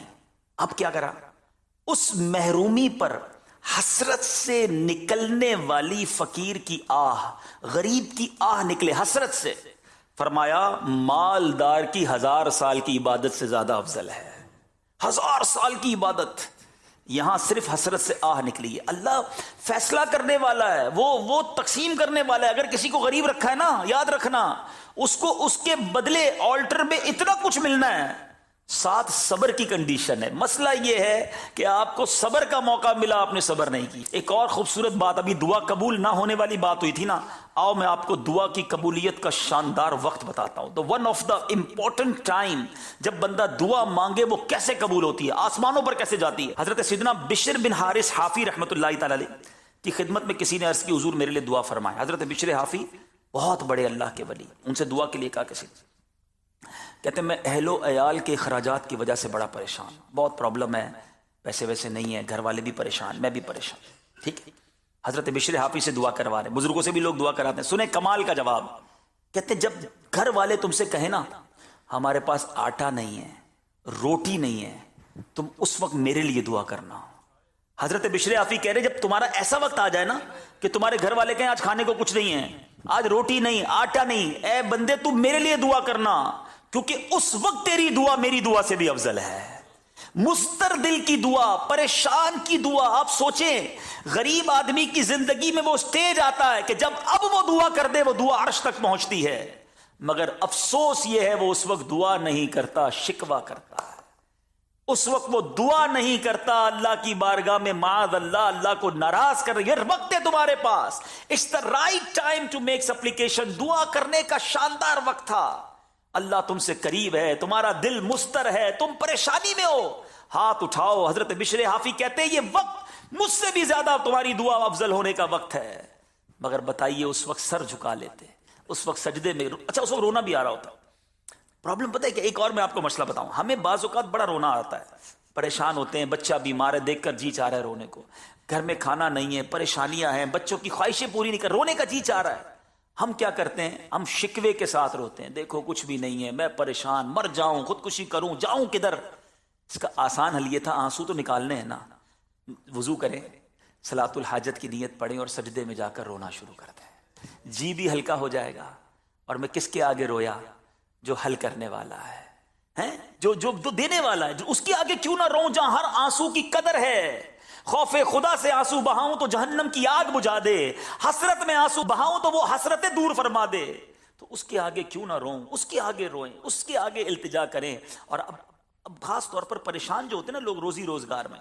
Speaker 1: اب کیا کرا؟ اس محرومی پر حسرت سے نکلنے والی فقیر کی آہ، غریب کی آہ نکلے حسرت سے. فرمایا مالدار کی 1000 سال کی عبادت سے زیادہ افضل ہے. 1000 سال کی عبادت. یہاں صرف حسرت سے آہ نکلی ہے. اللہ فیصلہ کرنے والا ہے, وہ تقسیم کرنے والا ہے. اگر کسی کو غریب رکھا ہے نا, یاد رکھنا اس کو اس کے بدلے آلٹر میں اتنا کچھ ملنا ہے, ساتھ صبر کی کنڈیشن ہے. مسئلہ یہ ہے کہ آپ کو صبر کا موقع ملا, آپ نے صبر نہیں کی. ایک اور خوبصورت بات, ابھی دعا قبول نہ ہونے والی بات ہوئی تھی نا, آؤ میں آپ کو دعا کی قبولیت کا شاندار وقت بتاتا ہوں. تو one of the important time جب بندہ دعا مانگے وہ کیسے قبول ہوتی ہے, آسمانوں پر کیسے جاتی ہے. حضرت سیدنا بشر بن حارث حافی رحمۃ اللہ تعالی علیہ کی خدمت میں کسی نے عرض کی, حضور میرے لیے دعا فرمائے. حضرت بشر حافی بہت بڑے اللہ کے ولی, ان سے دعا کے لیے کہا کسی نے, کہتے ہیں میں اہل و عیال کے اخراجات کی وجہ سے بڑا پریشان, بہت پرابلم ہے, پیسے ویسے نہیں ہے, گھر والے بھی پریشان, میں بھی پریشان. ٹھیک ہے, حضرت بشر حافی سے دعا کروا رہے, بزرگوں سے بھی لوگ دعا کراتے ہیں. سنیں کمال کا جواب, کہتے ہیں جب گھر والے تم سے کہیں نا ہمارے پاس آٹا نہیں ہے, روٹی نہیں ہے, تم اس وقت میرے لیے دعا کرنا. حضرت بشر حافی کہہ رہے جب تمہارا ایسا وقت آ جائے نا کہ تمہارے گھر والے کہیں آج کھانے کو کچھ نہیں ہے, آج روٹی نہیں, آٹا نہیں, اے بندے تم میرے لیے دعا کرنا, کیونکہ اس وقت تیری دعا میری دعا سے بھی افضل ہے. مستر دل کی دعا, پریشان کی دعا. آپ سوچیں غریب آدمی کی زندگی میں وہ سٹیج آتا ہے کہ جب اب وہ دعا کر دے وہ دعا عرش تک پہنچتی ہے, مگر افسوس یہ ہے وہ اس وقت دعا نہیں کرتا, شکوہ کرتا ہے. اس وقت وہ دعا نہیں کرتا, اللہ کی بارگاہ میں معاذ اللہ اللہ کو ناراض کر رہی ہے. وقت ہے تمہارے پاس, it's the right time to make supplication. دعا کرنے کا شاندار وقت تھا. اللہ تم سے قریب ہے, تمہارا دل مستر ہے, تم پریشانی میں ہو, ہاتھ اٹھاؤ. حضرت بشر حافی کہتے ہیں یہ وقت مجھ سے بھی زیادہ تمہاری دعا افضل ہونے کا وقت ہے. مگر بتائیے اس وقت سر جھکا لیتے, اس وقت سجدے میں, اچھا اس وقت رونا بھی آ رہا ہوتا. پرابلم پتہ ہے کہ ایک اور میں آپ کو مسئلہ بتاؤں, ہمیں بعض اوقات بڑا رونا آتا ہے, پریشان ہوتے ہیں, بچہ بیمار ہے, دیکھ کر جی چاہ رہا ہے رونے کو, گھر میں کھانا نہیں ہے, پریشانیاں ہیں, بچوں کی خواہشیں پوری نہیں کر, رونے کا جی چاہ رہا ہے. ہم کیا کرتے ہیں, ہم شکوے کے ساتھ روتے ہیں, دیکھو کچھ بھی نہیں ہے, میں پریشان, مر جاؤں, خودکشی کروں, جاؤں کدھر. اس کا آسان حل یہ تھا, آنسو تو نکالنے ہیں نا, وضو کریں, صلاۃ الحاجت کی نیت پڑھیں اور سجدے میں جا کر رونا شروع کر دیں, جی بھی ہلکا ہو جائے گا. اور میں کس کے آگے رویا, جو حل کرنے والا ہے, جو دینے والا ہے, جو اس کے آگے کیوں نہ رو جہاں ہر آنسو کی قدر ہے. خوف خدا سے آنسو بہاؤں تو جہنم کی آگ بجھا دے, حسرت میں آنسو بہاؤں تو وہ حسرتیں دور فرما دے. تو اس کے آگے کیوں نہ روؤں, اس کے آگے روئیں, اس کے آگے التجا کریں. اور اب خاص طور پر پریشان جو ہوتے ہیں نا لوگ روزی روزگار میں,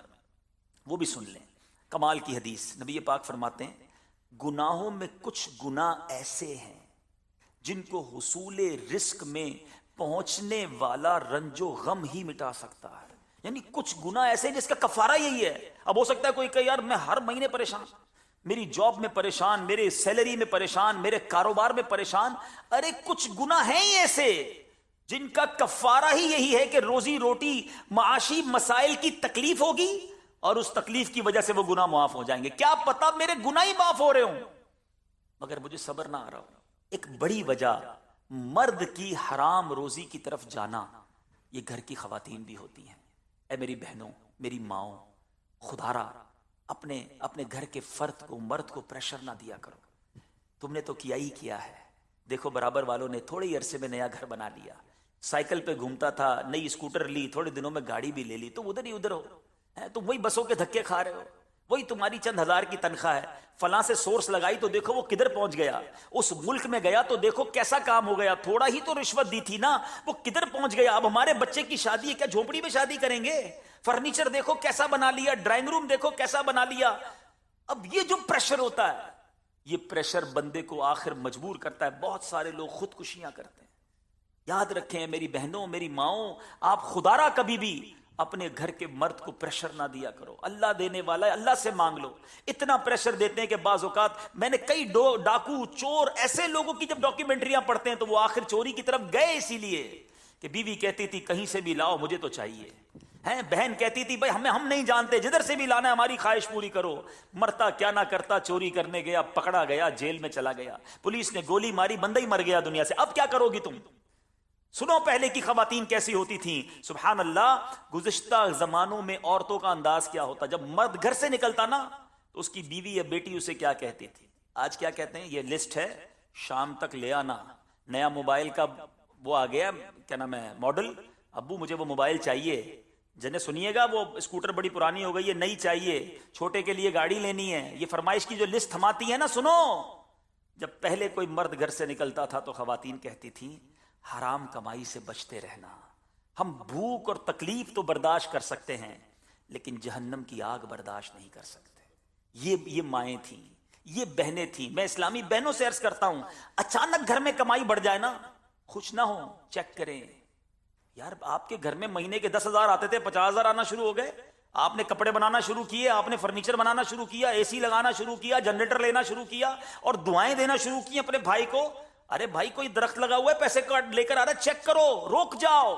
Speaker 1: وہ بھی سن لیں. کمال کی حدیث, نبی پاک فرماتے ہیں گناہوں میں کچھ گناہ ایسے ہیں جن کو حصول رزق میں پہنچنے والا رنج و غم ہی مٹا سکتا ہے. یعنی کچھ گناہ ایسے ہیں جس کا کفارہ یہی ہے. اب ہو سکتا ہے کوئی کہ یار میں ہر مہینے پریشان, میری جاب میں پریشان, میرے سیلری میں پریشان, میرے کاروبار میں پریشان. ارے کچھ گناہ ہیں ہی ایسے جن کا کفارہ ہی یہی ہے کہ روزی روٹی, معاشی مسائل کی تکلیف ہوگی اور اس تکلیف کی وجہ سے وہ گناہ معاف ہو جائیں گے. کیا پتا میرے گناہ ہی معاف ہو رہے ہوں مگر مجھے صبر نہ آ رہا ہو. ایک بڑی وجہ مرد کی حرام روزی کی طرف جانا یہ گھر کی خواتین بھی ہوتی ہیں. اے میری بہنوں, میری ماؤں, خدا را اپنے گھر کے فرد کو, مرد کو پریشر نہ دیا کرو. تم نے تو کیا ہی کیا ہے. دیکھو برابر والوں نے تھوڑے ہی عرصے میں نیا گھر بنا لیا, سائیکل پہ گھومتا تھا, نئی اسکوٹر لی, تھوڑے دنوں میں گاڑی بھی لے لی, تو ادھر ہی ادھر ہو. تم وہی بسوں کے دھکے کھا رہے ہو, وہی تمہاری چند ہزار کی تنخواہ ہے, فلاں سے سورس لگائی تو دیکھو وہ کدھر پہنچ گیا, اس ملک میں گیا تو دیکھو کیسا کام ہو گیا, تھوڑا ہی تو رشوت دی تھی نا, وہ کدھر پہنچ گیا. اب ہمارے بچے کی شادی ہے, کیا جھونپڑی میں شادی کریں گے؟ فرنیچر دیکھو کیسا بنا لیا, ڈرائنگ روم دیکھو کیسا بنا لیا. اب یہ جو پریشر ہوتا ہے, یہ پریشر بندے کو آخر مجبور کرتا ہے. بہت سارے لوگ خودکشیاں کرتے ہیں. یاد رکھیں میری بہنوں, میری ماؤں, آپ خدا را کبھی بھی اپنے گھر کے مرد کو پریشر نہ دیا کرو. اللہ دینے والا ہے, اللہ سے مانگ لو. اتنا پریشر دیتے ہیں کہ بعض اوقات میں نے کئی ڈاکو, چور, ایسے لوگوں کی جب ڈاکیومنٹریاں پڑھتے ہیں تو وہ آخر چوری کی طرف گئے اسی لیے کہ بیوی کہتی تھی کہیں سے بھی لاؤ, مجھے تو چاہیے. بہن کہتی تھی بھائی ہم نہیں جانتے, جدھر سے بھی لانا ہے ہماری خواہش پوری کرو. مرتا کیا نہ کرتا, چوری کرنے گیا, پکڑا گیا, جیل میں چلا گیا, پولیس نے گولی ماری, بندہ ہی مر گیا دنیا سے. اب کیا کرو گی تم؟ سنو پہلے کی خواتین کیسی ہوتی تھیں. سبحان اللہ, گزشتہ زمانوں میں عورتوں کا انداز کیا ہوتا. جب مرد گھر سے نکلتا نا تو اس کی بیوی یا بیٹی اسے کیا کہتی تھی, آج کیا کہتے ہیں, یہ لسٹ ہے شام تک لے آنا, نیا موبائل کا وہ آ گیا, کیا نام ہے, ماڈل, ابو مجھے وہ موبائل چاہیے. جنہیں سنیے گا، وہ اسکوٹر بڑی پرانی ہو گئی ہے، نئی چاہیے، چھوٹے کے لیے گاڑی لینی ہے، یہ فرمائش کی جو لسٹ ہم آتی ہے نا، سنو، جب پہلے کوئی مرد گھر سے نکلتا تھا تو خواتین کہتی تھیں حرام کمائی سے بچتے رہنا، ہم بھوک اور تکلیف تو برداشت کر سکتے ہیں لیکن جہنم کی آگ برداشت نہیں کر سکتے۔ یہ مائیں تھیں، یہ بہنیں تھیں۔ میں اسلامی بہنوں سے عرض کرتا ہوں، اچانک گھر میں کمائی بڑھ جائے نا، خوش نہ ہو، چیک کریں یار، آپ کے گھر میں مہینے کے 10,000 آتے تھے، 50,000 آنا شروع ہو گئے، آپ نے کپڑے بنانا شروع کیے، آپ نے فرنیچر بنانا شروع کیا، اے سی لگانا شروع کیا، جنریٹر لینا شروع کیا اور دعائیں دینا شروع کی اپنے بھائی کو، ارے بھائی کوئی درخت لگا ہوا ہے، پیسے کارڈ لے کر آ رہا ہے، چیک کرو، روک جاؤ،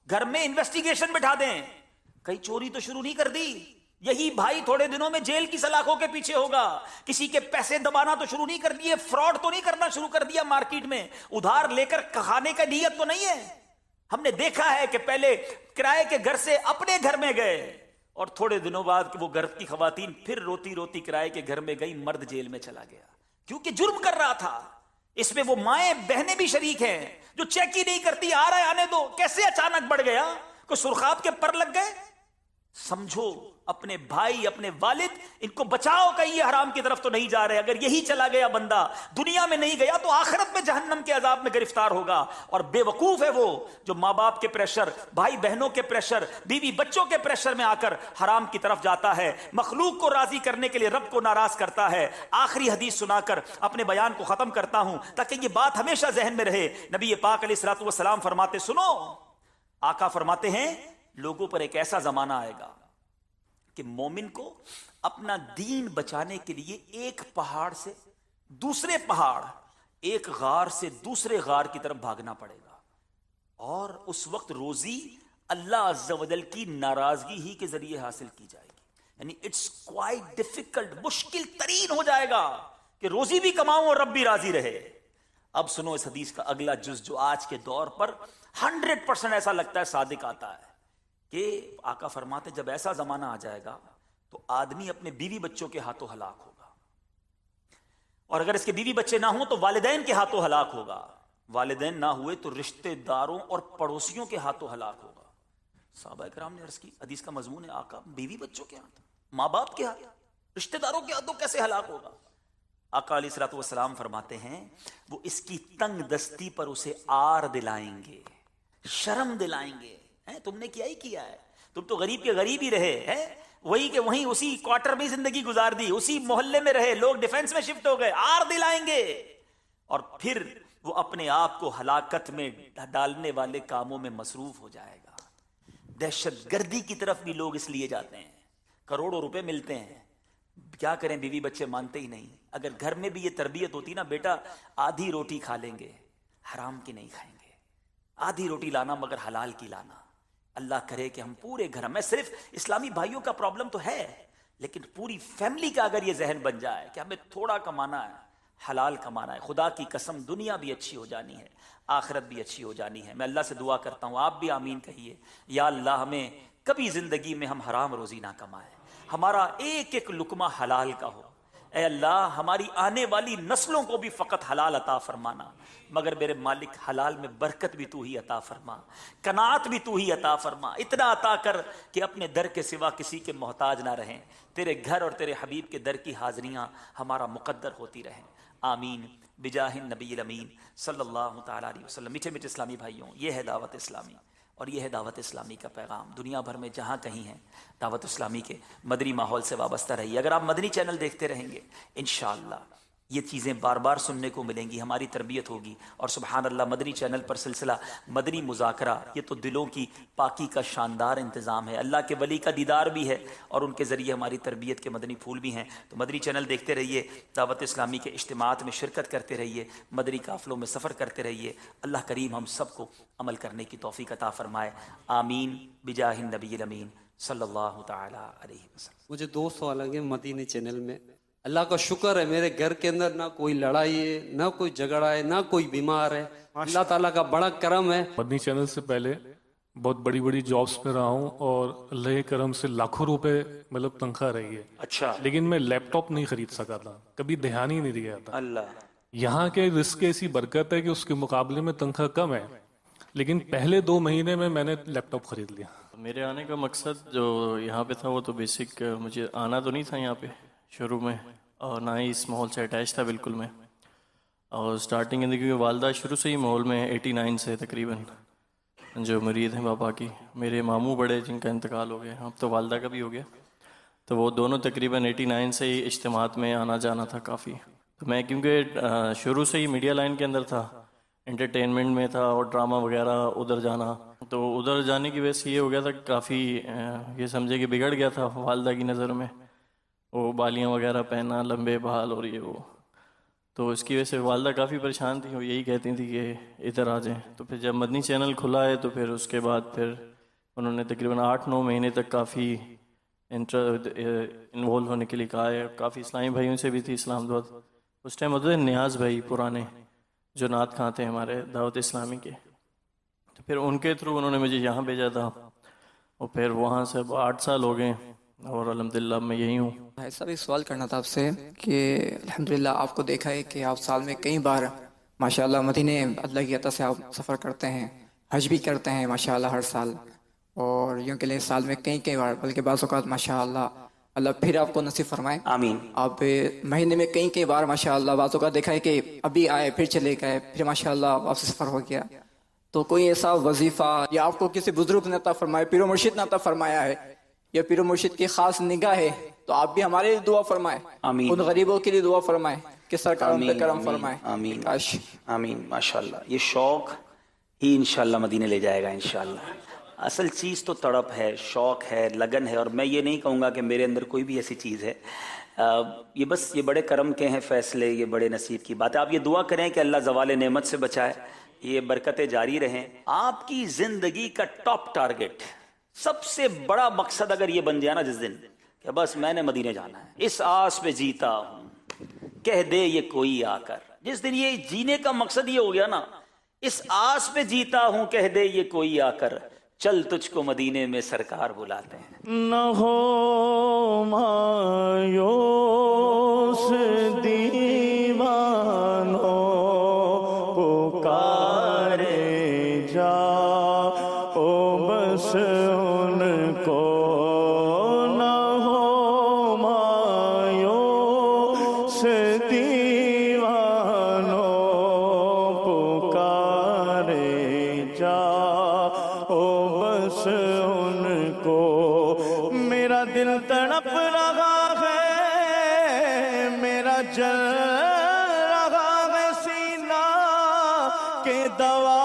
Speaker 1: گھر میں انویسٹیگیشن بٹھا دیں، کہیں چوری تو شروع نہیں کر دی، یہی بھائی تھوڑے دنوں میں جیل کی سلاخوں کے پیچھے ہوگا، کسی کے پیسے دبانا تو شروع نہیں کر دیے، فراڈ تو نہیں کرنا شروع کر دیا مارکیٹ میں، ادھار لے کر کھانے کا نیت تو نہیں ہے۔ ہم نے دیکھا ہے کہ پہلے کرائے کے گھر سے اپنے گھر میں گئے اور تھوڑے دنوں بعد وہ گھر کی خواتین پھر روتی روتی کرائے کے گھر میں گئی، مرد جیل میں چلا گیا کیونکہ جرم کر رہا تھا۔ اس میں وہ مائیں بہنیں بھی شریک ہیں جو چیک ہی نہیں کرتی، آ رہا ہے آنے دو، کیسے اچانک بڑھ گیا، کوئی سرخاب کے پر لگ گئے؟ سمجھو اپنے بھائی، اپنے والد، ان کو بچاؤ، کہیں یہ حرام کی طرف تو نہیں جا رہے۔ اگر یہی چلا گیا بندہ، دنیا میں نہیں گیا تو آخرت میں جہنم کے عذاب میں گرفتار ہوگا۔ اور بے وقوف ہے وہ جو ماں باپ کے پریشر، بھائی بہنوں کے پریشر، بیوی بچوں کے پریشر میں آ کر حرام کی طرف جاتا ہے، مخلوق کو راضی کرنے کے لیے رب کو ناراض کرتا ہے۔ آخری حدیث سنا کر اپنے بیان کو ختم کرتا ہوں تاکہ یہ بات ہمیشہ ذہن میں رہے۔ نبی پاک علیہ الصلوۃ والسلام فرماتے، سنو، آقا فرماتے ہیں لوگوں پر ایک ایسا زمانہ آئے گا کہ مومن کو اپنا دین بچانے کے لیے ایک پہاڑ سے دوسرے پہاڑ، ایک غار سے دوسرے غار کی طرف بھاگنا پڑے گا، اور اس وقت روزی اللہ عز و جل کی ناراضگی ہی کے ذریعے حاصل کی جائے گی، یعنی اٹس کوائٹ ڈیفیکلٹ، مشکل ترین ہو جائے گا کہ روزی بھی کماؤں اور رب بھی راضی رہے۔ اب سنو اس حدیث کا اگلا جز جو آج کے دور پر 100% ایسا لگتا ہے صادق آتا ہے کہ آقا فرماتے جب ایسا زمانہ آ جائے گا تو آدمی اپنے بیوی بچوں کے ہاتھوں ہلاک ہوگا، اور اگر اس کے بیوی بچے نہ ہوں تو والدین کے ہاتھوں ہلاک ہوگا، والدین نہ ہوئے تو رشتہ داروں اور پڑوسیوں کے ہاتھوں ہلاک ہوگا۔ صحابہ کرام نے عرض کی، حدیث کا مضمون ہے آقا بیوی بچوں کے ہاتھ، ماں باپ کے ہاتھ، رشتہ داروں کے ہاتھوں کیسے ہلاک ہوگا؟ آقا علیہ الصلوۃ والسلام فرماتے ہیں وہ اس کی تنگ دستی پر اسے آر دلائیں گے، شرم دلائیں گے، تم نے کیا ہی کیا ہے، تم تو غریب کے غریب ہی رہے ہیں، وہی کہ وہیں اسی کوارٹر میں زندگی گزار دی، اسی محلے میں رہے، لوگ ڈیفنس میں شفٹ ہو گئے، آر دلائیں گے، اور پھر وہ اپنے آپ کو ہلاکت میں ڈالنے والے کاموں میں مصروف ہو جائے گا۔ دہشت گردی کی طرف بھی لوگ اس لیے جاتے ہیں، کروڑوں روپے ملتے ہیں، کیا کریں بیوی بچے مانتے ہی نہیں۔ اگر گھر میں بھی یہ تربیت ہوتی نا، بیٹا آدھی روٹی کھا لیں گے، حرام کی نہیں کھائیں گے، آدھی روٹی لانا مگر حلال کی لانا۔ اللہ کرے کہ ہم پورے گھر میں، صرف اسلامی بھائیوں کا پرابلم تو ہے لیکن پوری فیملی کا اگر یہ ذہن بن جائے کہ ہمیں تھوڑا کمانا ہے، حلال کمانا ہے، خدا کی قسم دنیا بھی اچھی ہو جانی ہے، آخرت بھی اچھی ہو جانی ہے۔ میں اللہ سے دعا کرتا ہوں، آپ بھی آمین کہیے، یا اللہ ہمیں کبھی زندگی میں ہم حرام روزی نہ کمائیں، ہمارا ایک ایک لقمہ حلال کا ہو۔ اے اللہ ہماری آنے والی نسلوں کو بھی فقط حلال عطا فرمانا، مگر میرے مالک حلال میں برکت بھی تو ہی عطا فرما، قناعت بھی تو ہی عطا فرما، اتنا عطا کر کہ اپنے در کے سوا کسی کے محتاج نہ رہیں، تیرے گھر اور تیرے حبیب کے در کی حاضریاں ہمارا مقدر ہوتی رہیں، آمین بجاہ النبی الامین صلی اللہ تعالی علیہ وسلم۔ میٹھے میٹھے اسلامی بھائیوں، یہ ہے دعوت اسلامی، اور یہ ہے دعوت اسلامی کا پیغام۔ دنیا بھر میں جہاں کہیں ہیں، دعوت اسلامی کے مدنی ماحول سے وابستہ رہیے۔ اگر آپ مدنی چینل دیکھتے رہیں گے انشاءاللہ یہ چیزیں بار بار سننے کو ملیں گی، ہماری تربیت ہوگی، اور سبحان اللہ مدنی چینل پر سلسلہ مدنی مذاکرہ، یہ تو دلوں کی پاکی کا شاندار انتظام ہے، اللہ کے ولی کا دیدار بھی ہے اور ان کے ذریعے ہماری تربیت کے مدنی پھول بھی ہیں۔ تو مدنی چینل دیکھتے رہیے، دعوت اسلامی کے اجتماعات میں شرکت کرتے رہیے، مدنی قافلوں میں سفر کرتے رہیے۔ اللہ کریم ہم سب کو عمل کرنے کی توفیق عطا فرمائے، آمین بجاہ النبی الامین صلی اللہ تعالی علیہ وسلم۔
Speaker 2: مجھے 2 سوال ہیں مدینی چینل میں۔ اللہ کا شکر ہے میرے گھر کے اندر نہ کوئی لڑائی ہے، نہ کوئی جھگڑا ہے، نہ کوئی بیمار ہے، اللہ تعالیٰ کا بڑا کرم ہے۔
Speaker 3: مدنی چینل سے پہلے بہت بڑی بڑی جابس پہ رہا ہوں اور اللہ کے کرم سے لاکھوں روپے مطلب تنخواہ رہی ہے،
Speaker 1: اچھا،
Speaker 3: لیکن میں لیپ ٹاپ نہیں خرید سکا تھا، کبھی دھیان ہی نہیں دیا تھا۔
Speaker 1: اللہ
Speaker 3: یہاں کے رزق ایسی برکت ہے کہ اس کے مقابلے میں تنخواہ کم ہے، لیکن پہلے 2 مہینے میں نے لیپ ٹاپ خرید لیا۔
Speaker 4: میرے آنے کا مقصد جو یہاں پہ تھا وہ تو بیسک مجھے آنا تو نہیں تھا یہاں پہ شروع میں، اور نہ ہی اس ماحول سے اٹیچ تھا بالکل میں. اور سٹارٹنگ زندگی میں والدہ شروع سے ہی ماحول میں 89 سے تقریباً جو مرید ہیں بابا کی، میرے ماموں بڑے جن کا انتقال ہو گیا، اب تو والدہ کا بھی ہو گیا، تو وہ دونوں تقریباً 89 سے ہی اجتماعات میں آنا جانا تھا کافی. تو میں کیونکہ شروع سے ہی میڈیا لائن کے اندر تھا، انٹرٹینمنٹ میں تھا اور ڈرامہ وغیرہ ادھر جانا، تو ادھر جانے کی وجہ سے یہ ہو گیا تھا کہ کافی یہ سمجھے کہ بگڑ گیا تھا والدہ کی نظر میں، وہ بالیاں وغیرہ پہننا، لمبے بال اور یہ وہ. تو اس کی وجہ سے والدہ کافی پریشان تھی، وہ یہی کہتی تھی کہ ادھر آ جائیں. تو پھر جب مدنی چینل کھلا ہے تو پھر اس کے بعد پھر انہوں نے تقریباً 8-9 مہینے تک کافی انوالو ہونے کے لیے کہا ہے. کافی اسلامی بھائیوں سے بھی تھی اسلام دعوت. اس ٹائم ہوتے تھے نیاز بھائی پرانے جو نعت خواں تھے ہمارے دعوت اسلامی کے، تو پھر ان کے تھرو انہوں نے مجھے یہاں بھیجا تھا، اور پھر وہاں سے 8 سال ہو گئے اور الحمدللہ میں یہی ہوں.
Speaker 5: بھائی صاحب ایک سوال کرنا تھا آپ سے کہ الحمدللہ آپ کو دیکھا ہے کہ آپ سال میں کئی بار ماشاءاللہ مدینے اللہ کی عطا سے آپ سفر کرتے ہیں، حج بھی کرتے ہیں ماشاءاللہ ہر سال، اور یوں کہ لیں سال میں کئی بار، بلکہ بعض اوقات ماشاءاللہ اللہ پھر آپ کو نصیب فرمائے.
Speaker 1: آمین.
Speaker 5: آپ مہینے میں کئی بار ماشاءاللہ بعض اوقات دیکھا ہے کہ ابھی آئے پھر چلے گئے، پھر ماشاءاللہ آپ سے سفر ہو گیا. تو کوئی ایسا وظیفہ یا آپ کو کسی بزرگ نے عطا فرمایا، پیر و مرشد نے عطا فرمایا ہے، یا پیر و مرشد کی خاص نگاہ ہے، تو آپ بھی ہمارے لیے دعا فرمائے،
Speaker 1: آمین.
Speaker 5: ان غریبوں کے لیے دعا فرمائے کہ سرکار ان پہ کرم فرمائے.
Speaker 1: آمین
Speaker 5: کاش.
Speaker 1: آمین. ماشاءاللہ یہ شوق ہی انشاءاللہ مدینے لے جائے گا انشاءاللہ. اصل چیز تو تڑپ ہے، شوق ہے، لگن ہے. اور میں یہ نہیں کہوں گا کہ میرے اندر کوئی بھی ایسی چیز ہے، یہ بس یہ بڑے کرم کے ہیں فیصلے، یہ بڑے نصیب کی بات ہے. آپ یہ دعا کریں کہ اللہ زوال نعمت سے بچائے، یہ برکتیں جاری رہیں. آپ کی زندگی کا ٹاپ ٹارگٹ، سب سے بڑا مقصد اگر یہ بن جائے نا جس دن کہ بس میں نے مدینے جانا ہے، اس آس پہ جیتا ہوں کہہ دے یہ کوئی آ کر، جس دن یہ جینے کا مقصد یہ ہو گیا نا، اس آس پہ جیتا ہوں کہہ دے یہ کوئی آ کر، چل تجھ کو مدینے میں سرکار بلاتے ہیں.
Speaker 4: نہ ہو مایوس دیوانوں، پکارے جا او بس ان کو. نہ ہو مایوس دیوانوں، پکارے جا او بس ان کو. میرا دل تڑپ رہا ہے، میرا جل رہا ہے سینہ، کہ دوا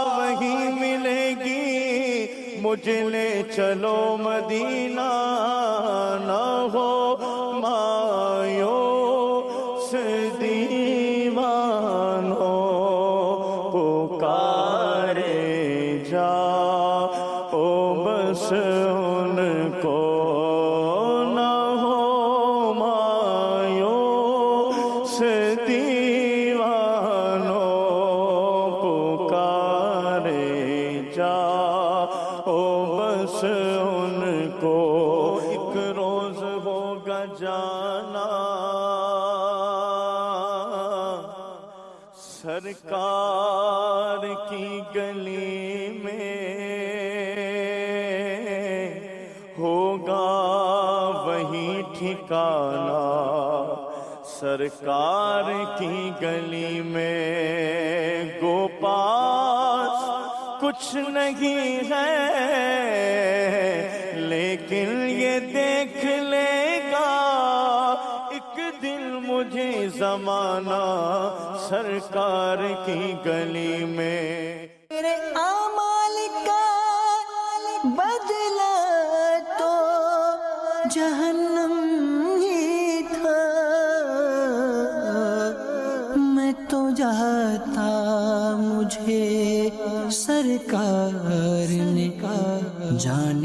Speaker 4: وہیں ملے گی، مجھے لے چلو مدینہ. نہ ہو مایوس دیوانوں، پکارے جا او بس ان کو. نہ ہو مایوس دیوانوں، پکارے جا او بس ان کو. ایک روز ہوگا جانا سرکار کی گلی میں، ہوگا وہی ٹھکانہ سرکار کی گلی میں. گو پاس کچھ نہیں ہے لیکن یہ دیکھ لے گا ایک دن مجھے زمانہ سرکار کی گلی میں.
Speaker 6: میرے اعمال کا بدلہ تو جہنم ہی تھا، میں تو جاتا مجھے سرکار نے جانے